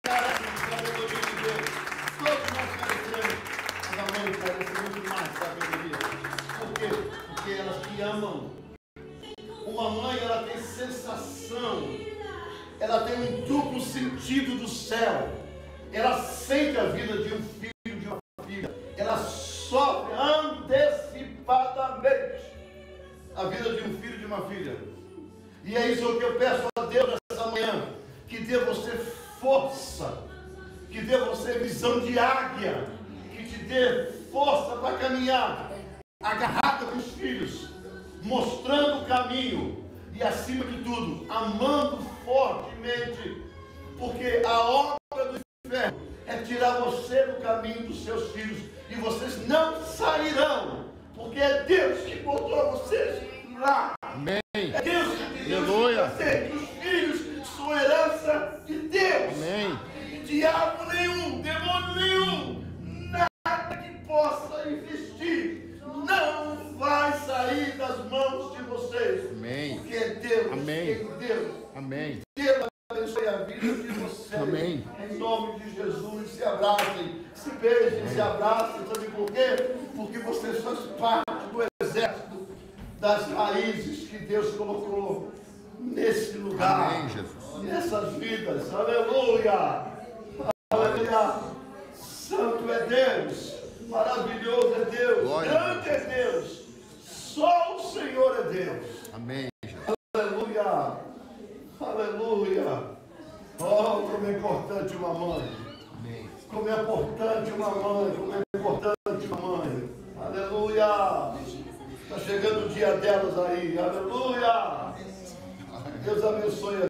Speaker 1: Cara, de sabedoria de Deus. Todos nós carecemos. Mas a mãe carece muito mais de sabedoria. Por quê? Porque elas te amam. Uma mãe, ela tem sensação. Ela tem um duplo sentido do céu. Ela sente a vida de um filho, de uma filha. Ela sofre antecipadamente a vida de um filho e de uma filha. E é isso que eu peço a Deus nessa manhã. Que dê você força. Que dê você visão de águia. Que te dê força para caminhar. Agarrada com os filhos. Mostrando o caminho. E acima de tudo, amando fortemente. Porque a obra do inferno é tirar você do caminho dos seus filhos. E vocês não sairão. Porque é Deus que botou vocês lá.
Speaker 4: Amém.
Speaker 1: É Deus que deu
Speaker 4: Aleluia.
Speaker 1: você. Os filhos são herança de Deus.
Speaker 4: Amém.
Speaker 1: Diabo nenhum, demônio nenhum, nada que possa investir, não vai sair das mãos de vocês.
Speaker 4: Amém.
Speaker 1: Porque é Deus.
Speaker 4: Amém.
Speaker 1: Porque Deus.
Speaker 4: Amém.
Speaker 1: Deus abençoe a vida de vocês.
Speaker 4: Amém.
Speaker 1: Em nome de Jesus, se abracem, se beijem, se abracem. Sabe por quê? Porque vocês fazem parte do exército das raízes que Deus colocou nesse lugar.
Speaker 4: Amém, Jesus.
Speaker 1: Nessas vidas. Aleluia. Aleluia. Santo é Deus. Maravilhoso é Deus.
Speaker 4: Glória
Speaker 1: Grande é Deus. Só o Senhor é Deus.
Speaker 4: Amém, Jesus.
Speaker 1: Aleluia. Aleluia. Oh, como é importante uma mãe.
Speaker 4: Amém.
Speaker 1: Como é importante uma mãe. Como é importante uma mãe. Aleluia. Está chegando o dia delas aí. Aleluia. Deus abençoe a